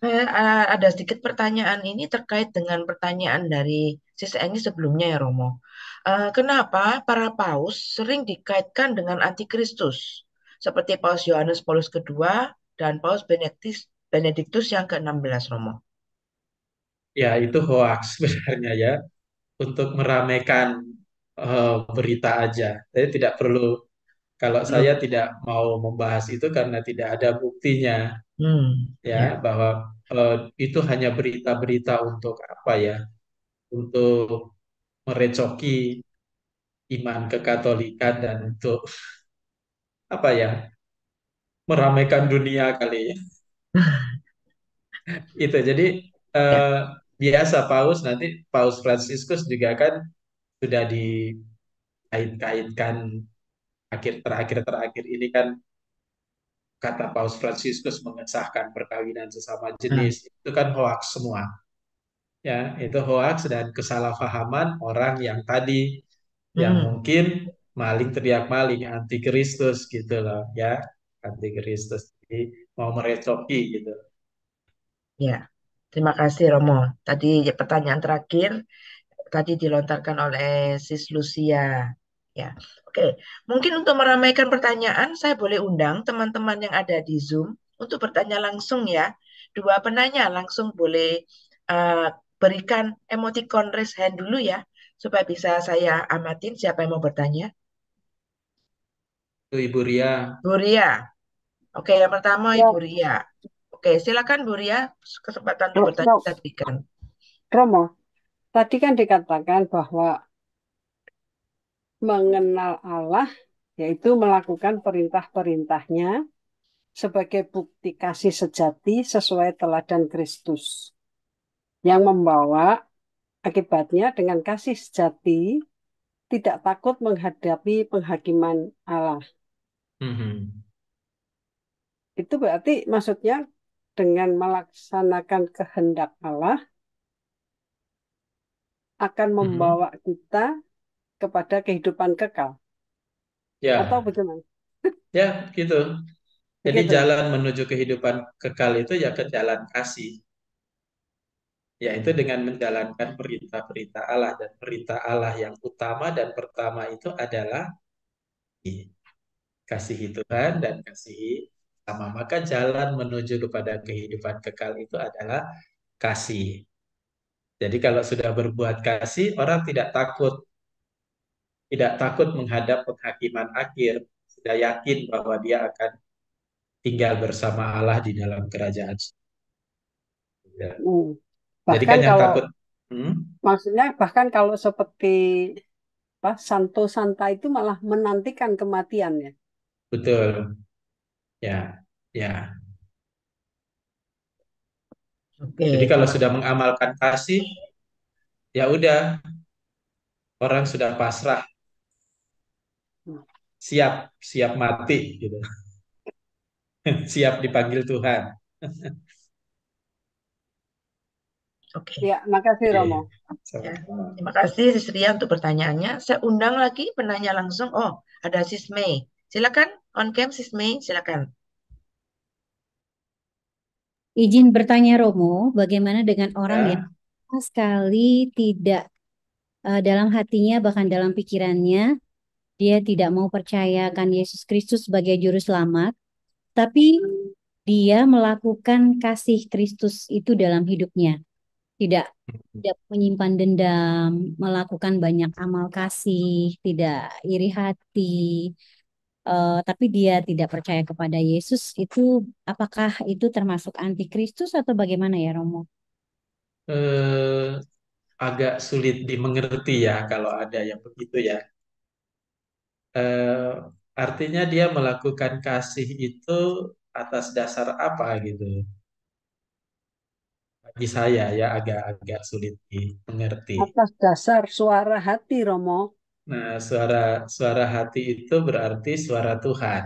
Ada sedikit pertanyaan ini terkait dengan pertanyaan dari Sis Eni sebelumnya ya Romo. Kenapa para paus sering dikaitkan dengan antikristus? Seperti Paus Yohanes Paulus kedua dan Paus Benediktus yang ke-16 Romo. ya itu hoax sebenarnya ya, untuk meramaikan berita aja. Saya tidak perlu, kalau saya tidak mau membahas itu karena tidak ada buktinya, ya, Ya. bahwa itu hanya berita-berita untuk apa ya, untuk merecoki iman kekatolikan dan untuk apa ya, meramaikan dunia kali ya. Itu jadi Ya. eh, biasa Paus, nanti Paus Fransiskus juga kan sudah dikait-kaitkan terakhir ini kan, kata Paus Fransiskus mengesahkan perkawinan sesama jenis, itu kan hoax semua, ya, itu hoax dan kesalahpahaman orang yang tadi, yang mungkin maling teriak maling, antikristus gitu loh ya, antikristus, jadi mau merecoki gitu. Ya, terima kasih Romo. Tadi pertanyaan terakhir tadi dilontarkan oleh Sis Lucia. Ya, oke. Mungkin untuk meramaikan pertanyaan, saya boleh undang teman-teman yang ada di Zoom untuk bertanya langsung ya. Dua penanya langsung boleh uh, berikan emoticon raise hand dulu ya, supaya bisa saya amatin siapa yang mau bertanya. Itu Ibu Ria. Bu Ria. Oke, yang pertama Ya, Ibu Ria. Oke, silakan Bu Ria, kesempatan untuk bertanya saya berikan. Romo, tadi kan dikatakan bahwa mengenal Allah, yaitu melakukan perintah-perintahnya sebagai bukti kasih sejati sesuai teladan Kristus, yang membawa akibatnya dengan kasih sejati tidak takut menghadapi penghakiman Allah. Mhm. Itu berarti maksudnya dengan melaksanakan kehendak Allah akan Mhm. membawa kita kepada kehidupan kekal. Atau Ya, bagaimana? ya gitu. Jadi Begitu. jalan menuju kehidupan kekal itu ya ke jalan kasih, yaitu dengan menjalankan perintah-perintah Allah, dan perintah Allah yang utama dan pertama itu adalah kasihi Tuhan dan kasihi sama. Maka jalan menuju kepada kehidupan kekal itu adalah kasih. Jadi kalau sudah berbuat kasih, orang tidak takut menghadap penghakiman akhir, sudah yakin bahwa dia akan tinggal bersama Allah di dalam kerajaan. Ya. Hmm. Jadi Bahkan kan yang kalau takut, maksudnya bahkan kalau seperti Santo Santa itu malah menantikan kematian ya. betul, ya, ya. Oke, Jadi kalau terima sudah mengamalkan kasih, ya udah, orang sudah pasrah, siap, siap mati, gitu, siap dipanggil Tuhan. Oke. Ya, makasih Oke, Romo. Ya. sama-sama. Terima kasih Sis Ria untuk pertanyaannya. Saya undang lagi penanya langsung. Oh, ada Sis Mei. Silakan on cam Sis Mei, silakan. Izin bertanya Romo, bagaimana dengan orang yang Ya, sama sekali tidak dalam hatinya bahkan dalam pikirannya dia tidak mau percayakan Yesus Kristus sebagai juru selamat, tapi dia melakukan kasih Kristus itu dalam hidupnya. Tidak menyimpan dendam, melakukan banyak amal kasih, tidak iri hati, tapi dia tidak percaya kepada Yesus, itu apakah itu termasuk antikristus atau bagaimana ya Romo? eh, agak sulit dimengerti ya kalau ada yang begitu ya. Eh, Artinya dia melakukan kasih itu atas dasar apa gitu. Bagi saya ya agak-agak sulit dimengerti. Atas dasar suara hati Romo. Nah, suara suara hati itu berarti suara Tuhan.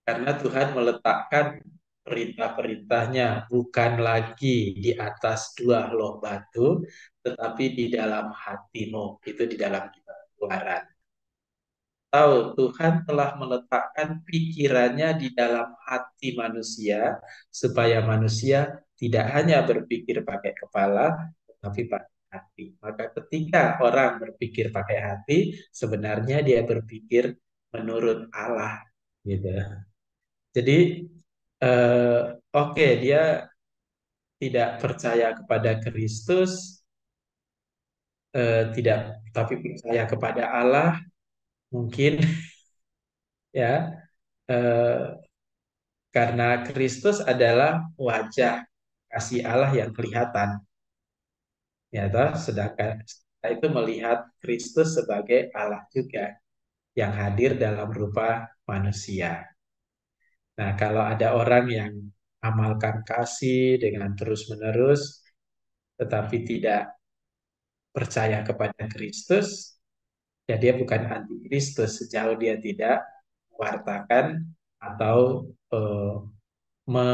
Karena Tuhan meletakkan perintah-perintahnya bukan lagi di atas dua loh batu, tetapi di dalam hatimu. Itu di dalam kitab Keluaran. Tahu Tuhan telah meletakkan pikirannya di dalam hati manusia, supaya manusia tidak hanya berpikir pakai kepala, tetapi pakai hati. Maka ketika orang berpikir pakai hati, sebenarnya dia berpikir menurut Allah, gitu. Jadi, eh, oke, dia tidak percaya kepada Kristus, tidak, tapi percaya kepada Allah, mungkin ya, eh, karena Kristus adalah wajah kasih Allah yang kelihatan, ya toh. Sedangkan kita itu melihat Kristus sebagai Allah juga yang hadir dalam rupa manusia. Nah, kalau ada orang yang amalkan kasih dengan terus-menerus, tetapi tidak percaya kepada Kristus, ya dia bukan anti Kristus sejauh dia tidak mewartakan atau me,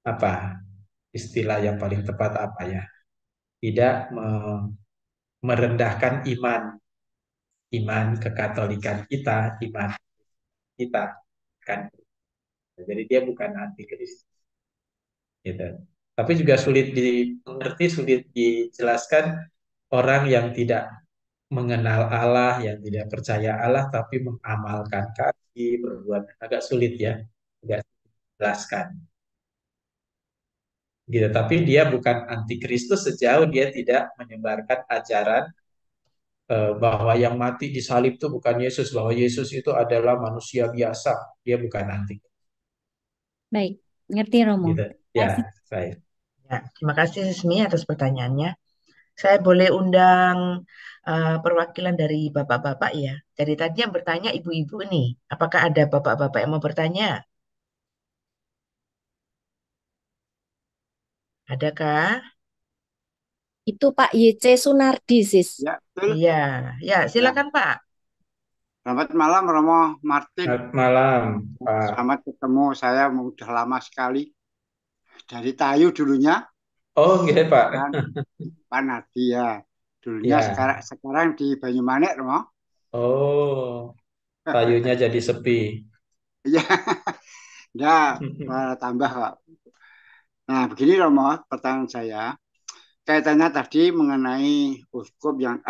apa istilah yang paling tepat apa ya? Tidak merendahkan iman kekatolikan kita, iman kita kan. Jadi dia bukan anti Kristus gitu. Tapi juga sulit dimengerti, sulit dijelaskan orang yang tidak mengenal Allah, yang tidak percaya Allah, tapi mengamalkan kasih, berbuat agak sulit ya, agak dijelaskan. Gitu. Tapi dia bukan anti Kristus sejauh dia tidak menyebarkan ajaran bahwa yang mati di salib itu bukan Yesus, bahwa Yesus itu adalah manusia biasa, dia bukan anti. Baik, ngerti Romo. Gitu. Terima kasih. Ya, baik. Ya, terima kasih Sis Mei atas pertanyaannya. Saya boleh undang perwakilan dari bapak-bapak ya. Dari tadi yang bertanya ibu-ibu nih. Apakah ada bapak-bapak yang mau bertanya? Adakah? Itu Pak YC Sunardi, sis. Ya, betul. Iya, ya Ya. silakan Pak. Selamat malam Romo Martin. Selamat malam, Pak. Selamat ketemu. Saya udah lama sekali dari Tayu dulunya, Oh, gitu, Pak. kan Pak Nardi ya. Dulunya Ya. sekarang di Banyumanik, Romo. Oh, tayunya jadi sepi. Iya, ya tambah Pak. Nah, begini Romo, pertanyaan saya kaitannya tadi mengenai uskup yang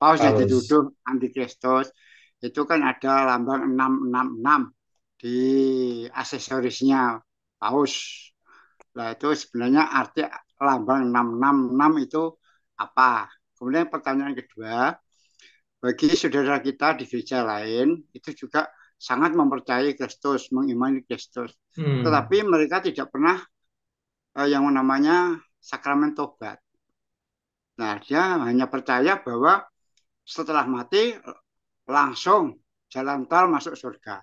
paus yang Paus. dituduh antikristus itu kan ada lambang 666 di aksesorisnya paus. Nah, itu sebenarnya arti lambang 666 itu apa? Kemudian pertanyaan kedua, bagi saudara kita di gereja lain itu juga sangat mempercayai Kristus, mengimani Kristus. Tetapi mereka tidak pernah yang namanya sakramen tobat. Nah, dia hanya percaya bahwa setelah mati langsung jalan tol masuk surga.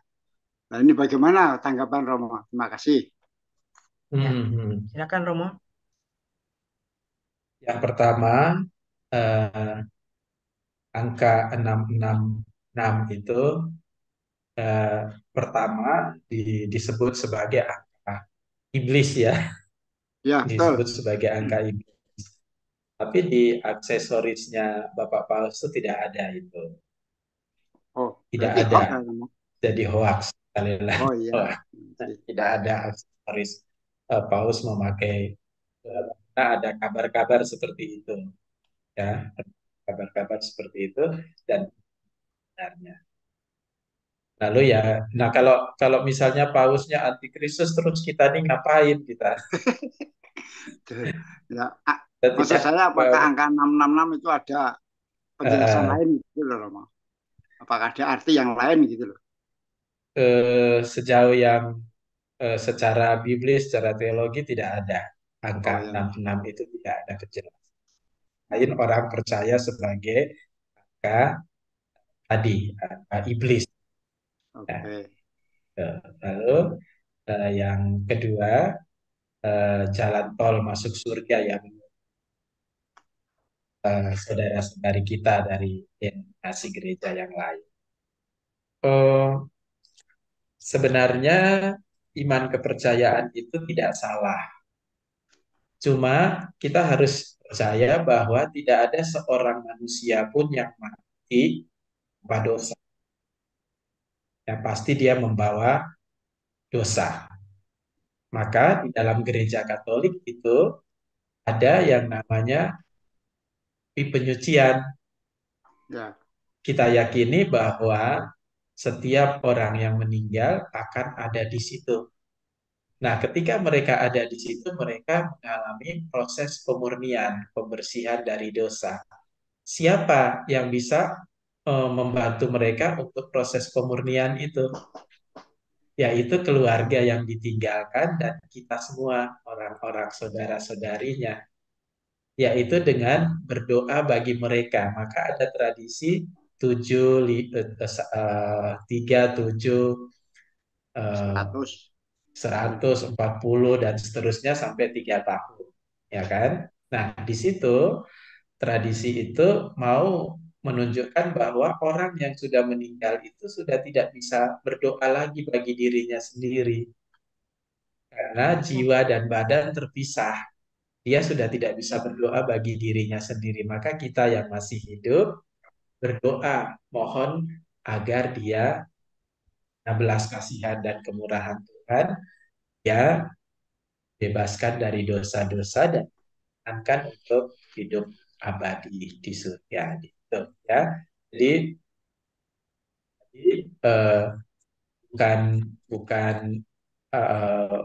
Nah, ini bagaimana tanggapan Romo? Terima kasih. Ya. Silakan Romo. Yang pertama, angka 666 itu pertama disebut sebagai angka iblis ya. Ya, Disebut betul. sebagai angka iblis. Tapi di aksesorisnya Bapak Paus itu tidak ada itu. Oh, Tidak berarti ada. hoax ya, Romo? Jadi hoax. Oh iya. Tidak ada aksesoris Paus memakai. Karena ada kabar-kabar seperti itu. Ya, kabar-kabar seperti itu dan sebenarnya. Lalu ya, nah kalau misalnya pausnya antikristus terus kita nih ngapain kita? Ya, Dan maksud tidak saya apakah angka 666 itu ada penjelasan lain gitu loh, Romo? Apakah ada arti yang lain gitu loh? Sejauh yang secara biblis, secara teologi tidak ada angka Oh ya. 66 itu tidak ada kejelasan. Lain orang percaya sebagai angka tadi angka iblis. Oke. Nah, lalu yang kedua jalan tol masuk surga yang saudara-saudari kita dari denominasi gereja yang lain. Sebenarnya iman kepercayaan itu tidak salah. Cuma kita harus percaya bahwa tidak ada seorang manusia pun yang mati tanpa dosa. Yang pasti dia membawa dosa. Maka di dalam gereja Katolik itu ada yang namanya penyucian. Ya. Kita yakini bahwa setiap orang yang meninggal akan ada di situ. Nah, ketika mereka ada di situ, mereka mengalami proses pemurnian, pembersihan dari dosa. Siapa yang bisa membantu mereka untuk proses pemurnian itu? Yaitu keluarga yang ditinggalkan dan kita semua, orang-orang saudara-saudarinya. Yaitu dengan berdoa bagi mereka. Maka ada tradisi 37 100. 140 dan seterusnya sampai 3 tahun, ya kan? Nah, di situ tradisi itu mau menunjukkan bahwa orang yang sudah meninggal itu sudah tidak bisa berdoa lagi bagi dirinya sendiri karena jiwa dan badan terpisah. Dia sudah tidak bisa berdoa bagi dirinya sendiri. Maka kita yang masih hidup berdoa, mohon agar dia belas kasihan dan kemurahan Tuhan, ya bebaskan dari dosa-dosa dan akan untuk hidup abadi di surga gitu ya. Jadi bukan bukan eh,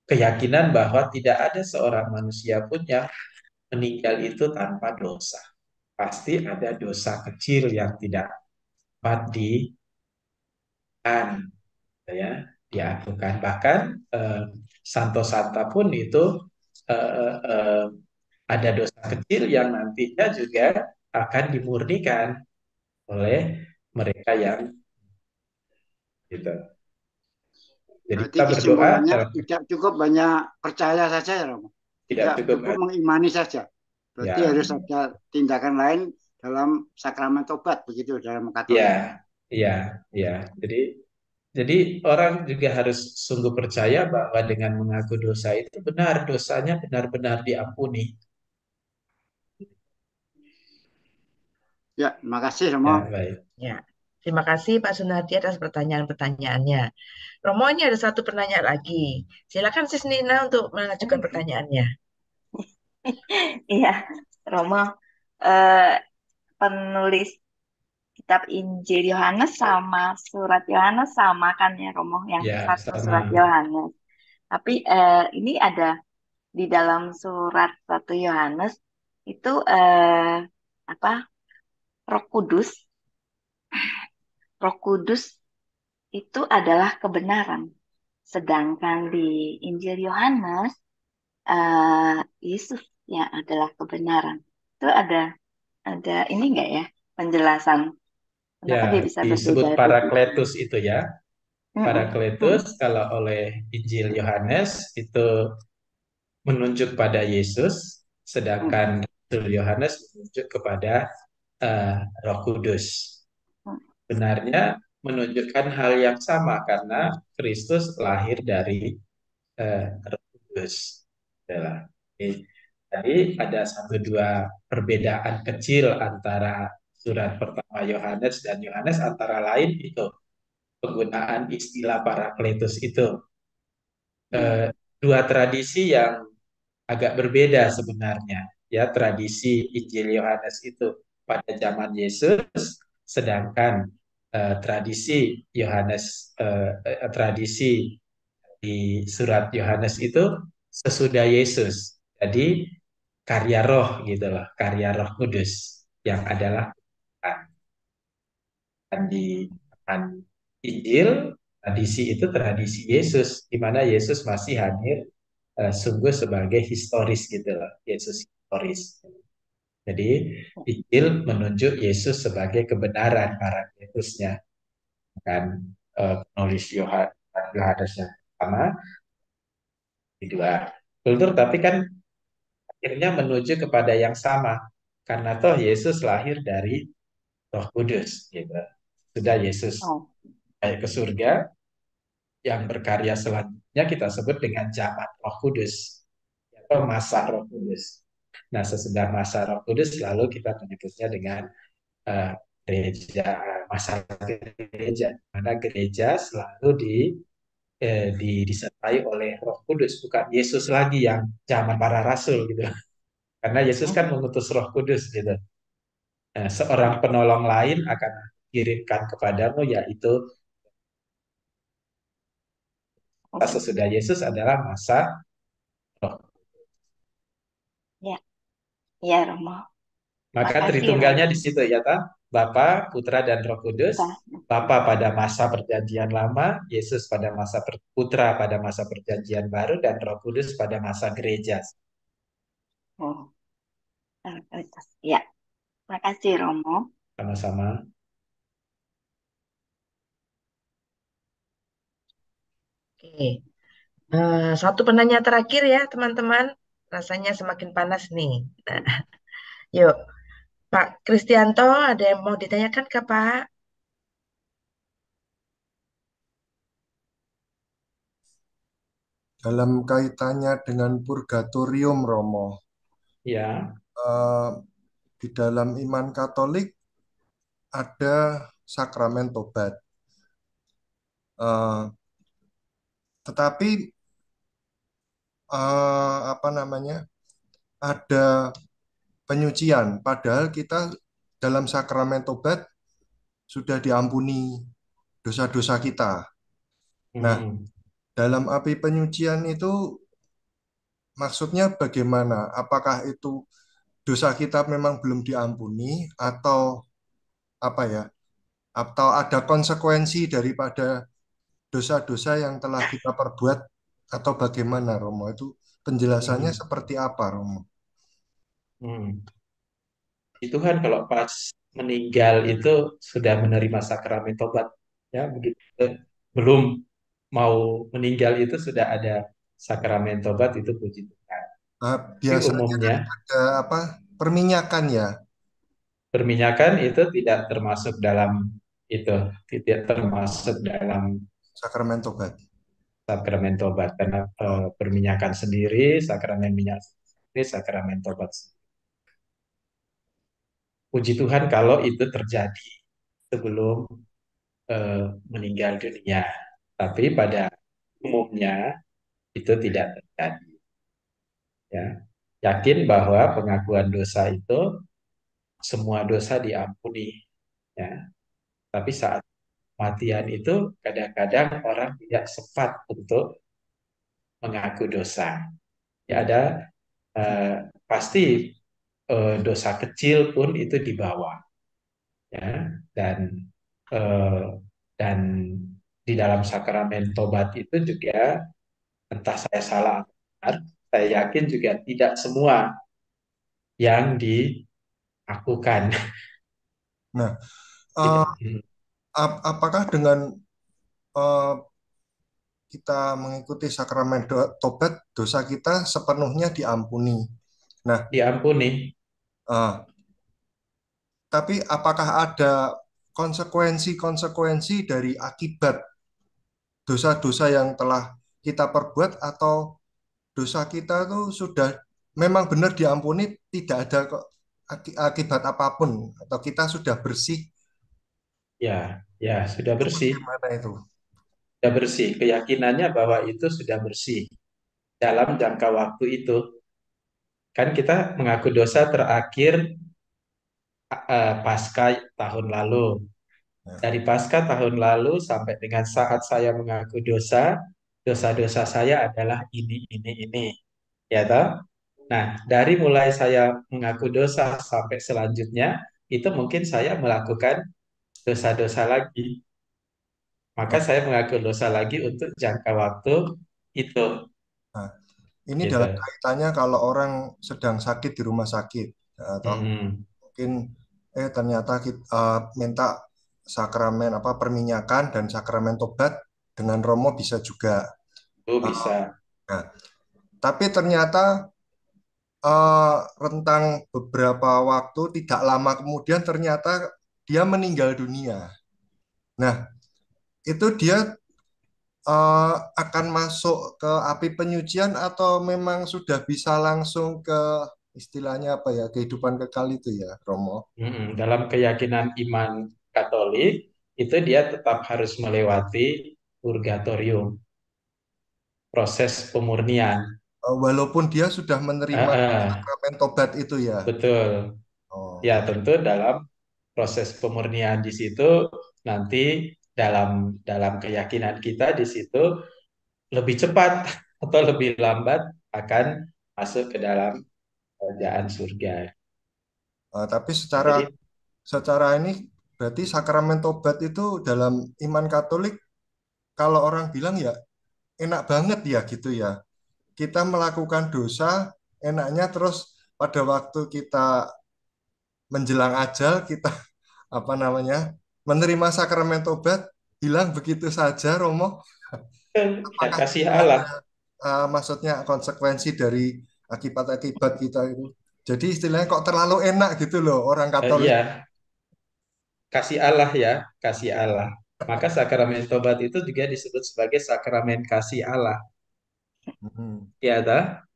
keyakinan bahwa tidak ada seorang manusia pun yang meninggal itu tanpa dosa. Pasti ada dosa kecil yang tidak dapat ya diakukan. Bahkan Santo Santa pun itu eh, eh, ada dosa kecil yang nantinya juga akan dimurnikan oleh mereka yang gitu. Jadi Berarti kita berdoa kesimpulannya dalam tidak cukup banyak percaya saja ya Romo. tidak Tidak cukup cukup mengimani saja. Berarti ya harus ada tindakan lain dalam sakramen tobat begitu dalam Katolik. ya ya ya. Jadi orang juga harus sungguh percaya bahwa dengan mengaku dosa itu benar dosanya benar-benar diampuni. Ya, terima kasih Romo. Ya, baik. Ya, terima kasih Pak Sunardi atas pertanyaan-pertanyaannya. Romo, ini ada satu pertanyaan lagi. Silakan Sis Nina untuk mengajukan pertanyaannya. Iya, Romo, eh, penulis kitab Injil Yohanes sama surat Yohanes sama kan ya Romo, yang Ya, satu sama. surat Yohanes. Tapi ini ada di dalam surat satu Yohanes itu apa? Roh Kudus. Roh Kudus itu adalah kebenaran. Sedangkan di Injil Yohanes Yesus yang adalah kebenaran. Itu ada ini enggak ya penjelasan kenapa Ya, dia bisa disebut berbeda itu? Parakletus itu ya. Mm-mm. Parakletus kalau oleh Injil Yohanes itu menunjuk pada Yesus, sedangkan Injil Yohanes menunjuk kepada Roh Kudus. Benarnya menunjukkan hal yang sama karena Kristus lahir dari Roh Kudus. Adalah. Jadi ada satu dua perbedaan kecil antara surat pertama Yohanes dan Yohanes, antara lain itu penggunaan istilah parakletus itu. Dua tradisi yang agak berbeda sebenarnya. Ya, tradisi Injil Yohanes itu pada zaman Yesus, sedangkan tradisi Yohanes tradisi di surat Yohanes itu sesudah Yesus. Jadi karya roh gitu loh, karya Roh Kudus yang adalah di Injil, tradisi itu tradisi Yesus, di mana Yesus masih hadir sungguh sebagai historis gitu loh, Yesus historis. Jadi Injil menunjuk Yesus sebagai kebenaran para Yesusnya, kan penulis Yohanes yang pertama, di dua kultur, tapi kan akhirnya menuju kepada yang sama, karena toh Yesus lahir dari Roh Kudus, gitu. Sudah Yesus naik ke surga, yang berkarya selanjutnya kita sebut dengan zaman Roh Kudus atau masa Roh Kudus. Nah, sesudah masa Roh Kudus lalu kita menyebutnya dengan gereja, masa gereja, mana gereja selalu disertai oleh Roh Kudus, bukan Yesus lagi yang zaman para rasul gitu. Karena Yesus kan mengutus Roh Kudus gitu. Nah, seorang penolong lain akan kirimkan kepadamu, yaitu sesudah Yesus adalah masa Roh. Ya, ya Romo. Maka Makasih, Tritunggalnya Romo. di situ ya, Bapa, Putra, dan Roh Kudus. Bapa pada masa perjanjian lama, Yesus pada masa Putra pada masa perjanjian baru, dan Roh Kudus pada masa gereja. Oh. Ya, makasih Romo. Sama-sama. Oke. Satu penanya terakhir ya teman-teman. Rasanya semakin panas nih. Nah, yuk, Pak Kristianto, ada yang mau ditanyakan ke Pak? Dalam kaitannya dengan purgatorium, Romo, Ya. Di dalam iman Katolik ada sakramen tobat. Tetapi apa namanya, ada penyucian, padahal kita dalam sakramen tobat sudah diampuni dosa-dosa kita. Nah, dalam api penyucian itu maksudnya bagaimana? Apakah itu dosa kita memang belum diampuni atau apa ya? Atau ada konsekuensi daripada dosa-dosa yang telah kita perbuat atau bagaimana, Romo? Itu penjelasannya seperti apa, Romo? Hmm. Puji Tuhan kalau pas meninggal itu sudah menerima sakramen tobat, ya begitu belum mau meninggal itu sudah ada sakramen tobat, itu puji Tuhan. Tapi Biasanya kan umumnya ada apa perminyakan ya. perminyakan itu tidak termasuk dalam itu, tidak termasuk dalam Sakramen tobat. sakramen tobat karena perminyakan sendiri, sakramen minyak sendiri, sakramen tobat. Puji Tuhan kalau itu terjadi sebelum meninggal dunia. Tapi pada umumnya itu tidak terjadi. Ya. Yakin bahwa pengakuan dosa itu semua dosa diampuni. Ya. Tapi saat kematian itu kadang-kadang orang tidak sempat untuk mengaku dosa. Ya ada pasti dosa kecil pun itu dibawa. Ya. Eh, dan di dalam sakramen tobat itu juga entah saya salah atau benar, saya yakin juga tidak semua yang dilakukan. Nah, eh, apakah dengan eh, kita mengikuti sakramen tobat, dosa kita sepenuhnya diampuni? Nah, Diampuni. Tapi apakah ada konsekuensi-konsekuensi dari akibat dosa-dosa yang telah kita perbuat, atau dosa kita itu sudah memang benar diampuni, tidak ada akibat apapun, atau kita sudah bersih? Ya, ya sudah bersih. Bagaimana itu? Sudah bersih. Keyakinannya bahwa itu sudah bersih dalam jangka waktu itu. Kan kita mengaku dosa terakhir pasca tahun lalu. Dari pasca tahun lalu sampai dengan saat saya mengaku dosa, dosa-dosa saya adalah ini. Ya toh? Nah, dari mulai saya mengaku dosa sampai selanjutnya, itu mungkin saya melakukan dosa-dosa lagi. Maka saya mengaku dosa lagi untuk jangka waktu itu. Nah, ini Gitu. dalam kaitannya kalau orang sedang sakit di rumah sakit, atau mungkin ternyata kita minta sakramen perminyakan dan sakramen tobat dengan Romo bisa juga. Bisa. Nah, tapi ternyata rentang beberapa waktu tidak lama kemudian ternyata dia meninggal dunia. Nah, itu dia akan masuk ke api penyucian atau memang sudah bisa langsung ke istilahnya apa ya, kehidupan kekal itu ya, Romo? Dalam keyakinan iman Katolik, itu dia tetap harus melewati purgatorium, proses pemurnian. Walaupun dia sudah menerima sakramen tobat itu ya. Betul. Ya, tentu dalam proses pemurnian di situ nanti dalam keyakinan kita di situ lebih cepat atau lebih lambat akan masuk ke dalam kerajaan surga. Tapi secara ini berarti sakramen tobat itu dalam iman Katolik, kalau orang bilang ya enak banget ya gitu ya. Kita melakukan dosa, enaknya terus pada waktu kita menjelang ajal kita menerima sakramen tobat, hilang begitu saja, Romo. Ya, kasih Allah. Maksudnya konsekuensi dari akibat-akibat kita itu. Jadi istilahnya kok terlalu enak gitu loh orang Katolik. Iya. Kasih Allah ya, kasih Allah. Maka sakramen tobat itu juga disebut sebagai sakramen kasih Allah. Ya,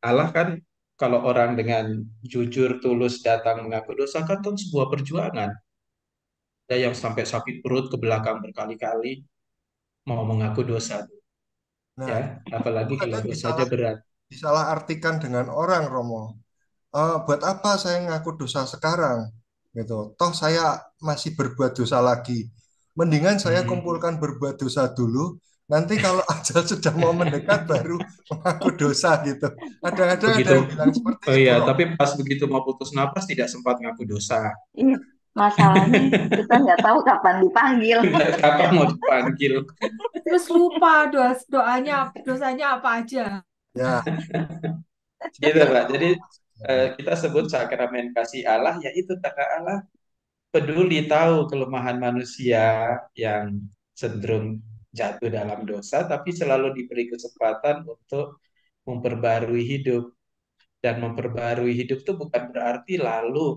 Allah kan kalau orang dengan jujur tulus datang mengaku dosa kan itu sebuah perjuangan. Ada yang sampai sakit perut ke belakang berkali-kali mau mengaku dosa. Nah, Ya, apalagi kalau dosanya berat. Disalahartikan dengan orang, Romo. Buat apa saya ngaku dosa sekarang? Gitu. Toh saya masih berbuat dosa lagi. Mendingan saya kumpulkan berbuat dosa dulu. Nanti kalau ajal sudah mau mendekat baru mengaku dosa gitu. Ada yang bilang seperti itu. Iya, tapi pas begitu mau putus napas tidak sempat ngaku dosa. Iya, masalahnya kita nggak tahu kapan dipanggil. Kapan mau dipanggil. Terus lupa dosanya apa aja. Ya. Gitu, Pak. Jadi kita sebut sakramen kasih Allah, yaitu karena Allah peduli tahu kelemahan manusia yang cenderung jatuh dalam dosa, tapi selalu diberi kesempatan untuk memperbarui hidup. Dan memperbarui hidup itu bukan berarti lalu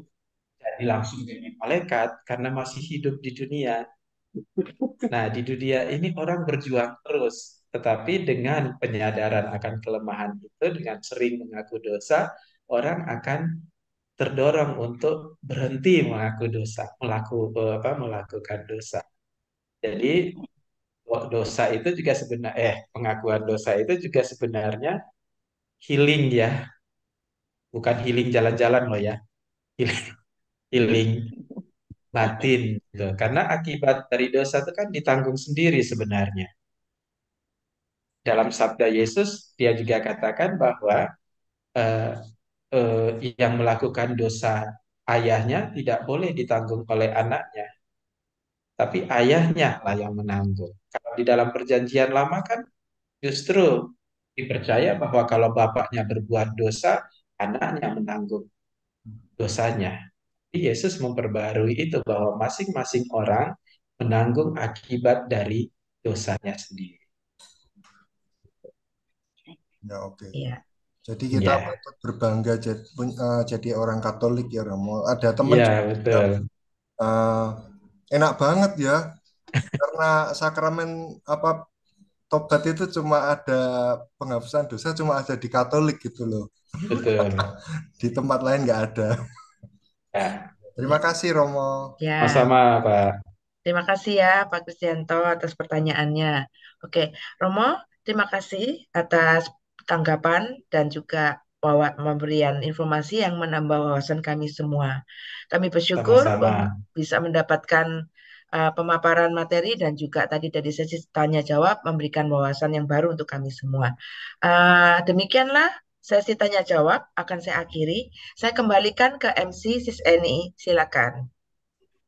jadi langsung jadi malaikat, karena masih hidup di dunia. Nah, di dunia ini orang berjuang terus, tetapi dengan penyadaran akan kelemahan itu, dengan sering mengaku dosa, orang akan terdorong untuk berhenti mengaku dosa, melakukan dosa. Jadi dosa itu juga sebenarnya pengakuan dosa itu juga sebenarnya healing ya, bukan healing jalan-jalan loh ya, healing, healing batin gitu. Karena akibat dari dosa itu kan ditanggung sendiri sebenarnya. Dalam sabda Yesus, dia juga katakan bahwa eh, yang melakukan dosa ayahnya tidak boleh ditanggung oleh anaknya, tapi ayahnya lah yang menanggung. Kalau di dalam perjanjian lama kan justru dipercaya bahwa kalau bapaknya berbuat dosa, anaknya menanggung dosanya. Jadi Yesus memperbarui itu bahwa masing-masing orang menanggung akibat dari dosanya sendiri. Ya, oke. Iya. Jadi kita Ya, patut berbangga jadi orang Katolik ya, Romo. Ada teman ya juga betul. eh, enak banget ya, karena sakramen tobat itu cuma ada, penghapusan dosa cuma ada di Katolik gitu loh. Betul. Di tempat lain nggak ada. Ya, Terima kasih Romo. Ya, sama-sama Pak. terima kasih ya Pak Kristianto atas pertanyaannya. Oke, Romo, terima kasih atas tanggapan dan juga pemberian informasi yang menambah wawasan kami semua. Kami bersyukur Sama-sama. bisa mendapatkan pemaparan materi dan juga tadi dari sesi tanya jawab memberikan wawasan yang baru untuk kami semua. Demikianlah sesi tanya jawab akan saya akhiri. Saya kembalikan ke MC Sis Eni, silakan.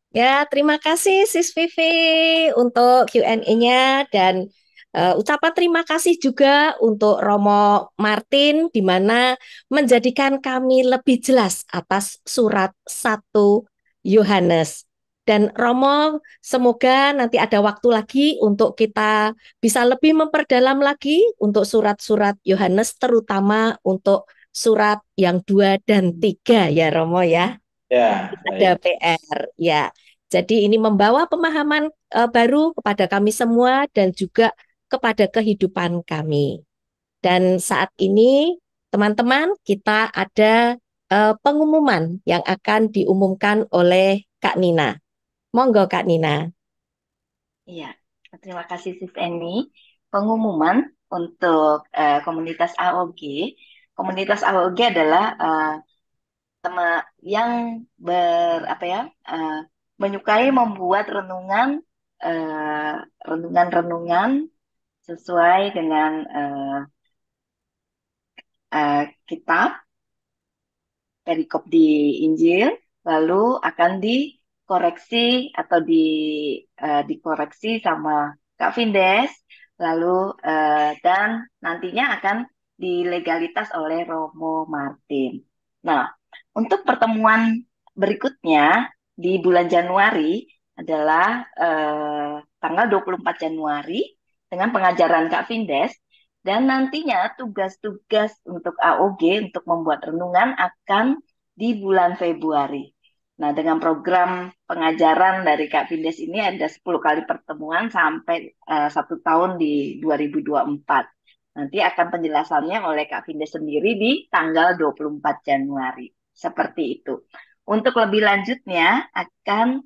Ya, terima kasih Sis Vivi untuk Q&A-nya dan ucapan terima kasih juga untuk Romo Martin di mana menjadikan kami lebih jelas atas surat 1 Yohanes. Dan Romo, semoga nanti ada waktu lagi untuk kita bisa lebih memperdalam lagi untuk surat-surat Yohanes, terutama untuk surat yang 2 dan 3 ya Romo ya. Ya, Ada baik. PR ya. Jadi ini membawa pemahaman baru kepada kami semua dan juga kepada kehidupan kami. Dan saat ini teman-teman kita ada pengumuman yang akan diumumkan oleh Kak Nina. Monggo Kak Nina. Iya, terima kasih Sis Eni. Pengumuman untuk komunitas AOG. Komunitas AOG adalah teman yang menyukai membuat renungan-renungan sesuai dengan kitab perikop di Injil, lalu akan dikoreksi atau dikoreksi sama Kak Vindes, lalu dan nantinya akan dilegalitas oleh Romo Martin. Nah, untuk pertemuan berikutnya di bulan Januari adalah tanggal 24 Januari dengan pengajaran Kak Vindes, dan nantinya tugas-tugas untuk AOG untuk membuat renungan akan di bulan Februari. Nah, dengan program pengajaran dari Kak Vindes ini ada 10 kali pertemuan sampai 1 tahun di 2024. Nanti akan penjelasannya oleh Kak Vindes sendiri di tanggal 24 Januari. Seperti itu. Untuk lebih lanjutnya akan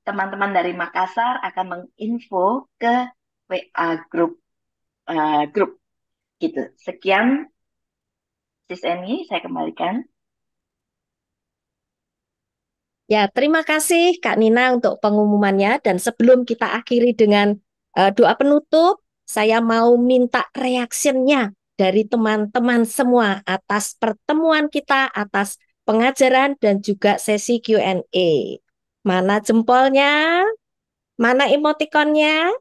teman-teman dari Makassar akan menginfo ke WA grup gitu. Sekian Sis Eni, saya kembalikan. Ya, terima kasih Kak Nina untuk pengumumannya. Dan sebelum kita akhiri dengan doa penutup, saya mau minta reaksinya dari teman-teman semua atas pertemuan kita, atas pengajaran dan juga sesi Q&A. Mana jempolnya? Mana emotikonnya?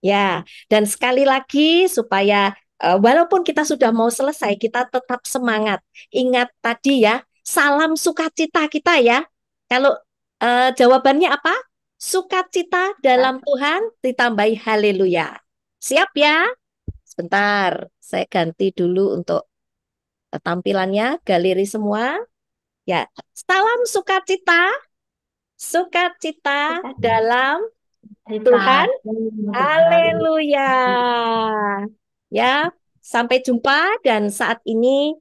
Ya, dan sekali lagi supaya Walaupun kita sudah mau selesai, kita tetap semangat. Ingat tadi ya, salam sukacita kita ya. Kalau jawabannya apa? Sukacita dalam Tuhan ditambahi haleluya. Siap ya? Sebentar, saya ganti dulu untuk tampilannya, galeri semua. Ya, salam sukacita, sukacita dalam Tuhan. Haleluya. Ya, sampai jumpa dan saat ini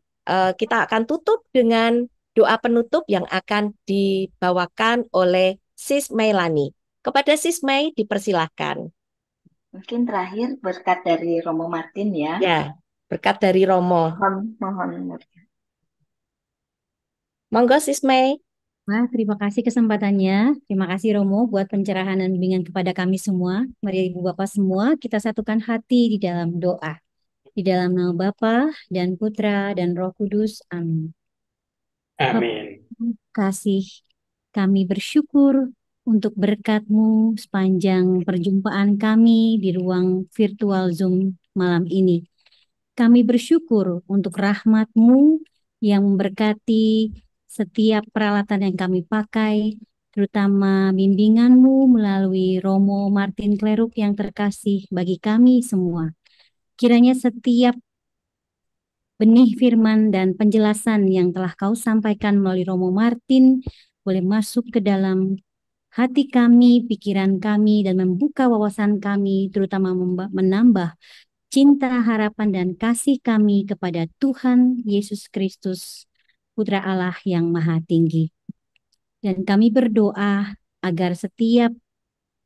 kita akan tutup dengan doa penutup yang akan dibawakan oleh Sis Melani. Kepada Sis Mei dipersilahkan. Mungkin terakhir berkat dari Romo Martin ya. Ya, berkat dari Romo. Mohon. Monggo Sis Mei. Wah, terima kasih kesempatannya. Terima kasih Romo buat pencerahan dan bimbingan kepada kami semua. Mari Ibu Bapak semua kita satukan hati di dalam doa. Di dalam nama Bapa dan Putra dan Roh Kudus. Amin. Amin. Kasih, kami bersyukur untuk berkat-Mu sepanjang perjumpaan kami di ruang virtual Zoom malam ini. Kami bersyukur untuk rahmat-Mu yang memberkati setiap peralatan yang kami pakai, terutama bimbingan-Mu melalui Romo Martin Kleruk yang terkasih bagi kami semua. Kiranya setiap benih firman dan penjelasan yang telah Kau sampaikan melalui Romo Martin boleh masuk ke dalam hati kami, pikiran kami, dan membuka wawasan kami, terutama menambah cinta, harapan, dan kasih kami kepada Tuhan Yesus Kristus, Putra Allah yang Maha Tinggi. Dan kami berdoa agar setiap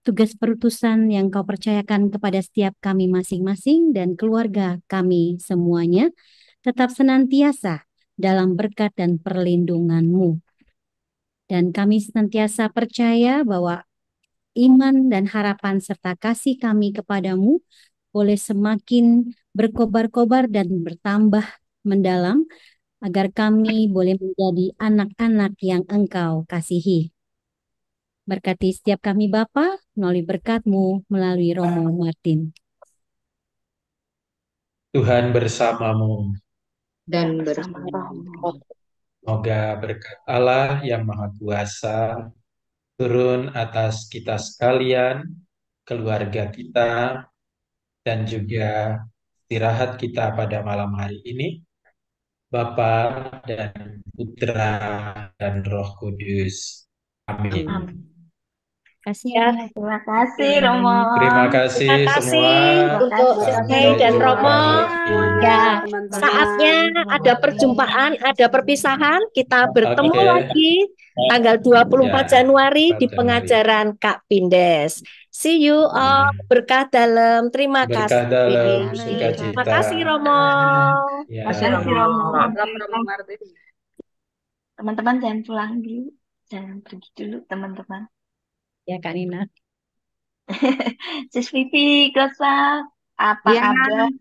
tugas perutusan yang Kau percayakan kepada setiap kami masing-masing dan keluarga kami semuanya tetap senantiasa dalam berkat dan perlindungan-Mu. Dan kami senantiasa percaya bahwa iman dan harapan serta kasih kami kepadamu boleh semakin berkobar-kobar dan bertambah mendalam agar kami boleh menjadi anak-anak yang Engkau kasihi. Berkati setiap kami Bapa melalui berkat-Mu melalui Romo Martin. Tuhan bersamamu. Dan Bersama bersama Romo. Semoga berkat Allah yang Maha Kuasa turun atas kita sekalian, keluarga kita, dan juga istirahat kita pada malam hari ini. Bapa dan Putra dan Roh Kudus. Amin. Kasih Ya, Terima kasih Romo. Terima kasih terima kasih semua. untuk Sis Mei Sampai dan jumpa Romo. lagi. Ya, teman-teman. saatnya ada perjumpaan, ada perpisahan. Kita bertemu Oke. lagi tanggal 24 Ya, Januari 4 di Januari. pengajaran Kak Pindes. See you all. Berkah dalam. Terima Berkah kasih. dalam Terima sukacita. kasih Romo. Ya. Terima kasih Romo. Romo Martin. Teman-teman jangan pulang dulu. Jangan pergi dulu teman-teman. ya Kak Nina. Sis Vivi, Gosa, apa Ya. kabar?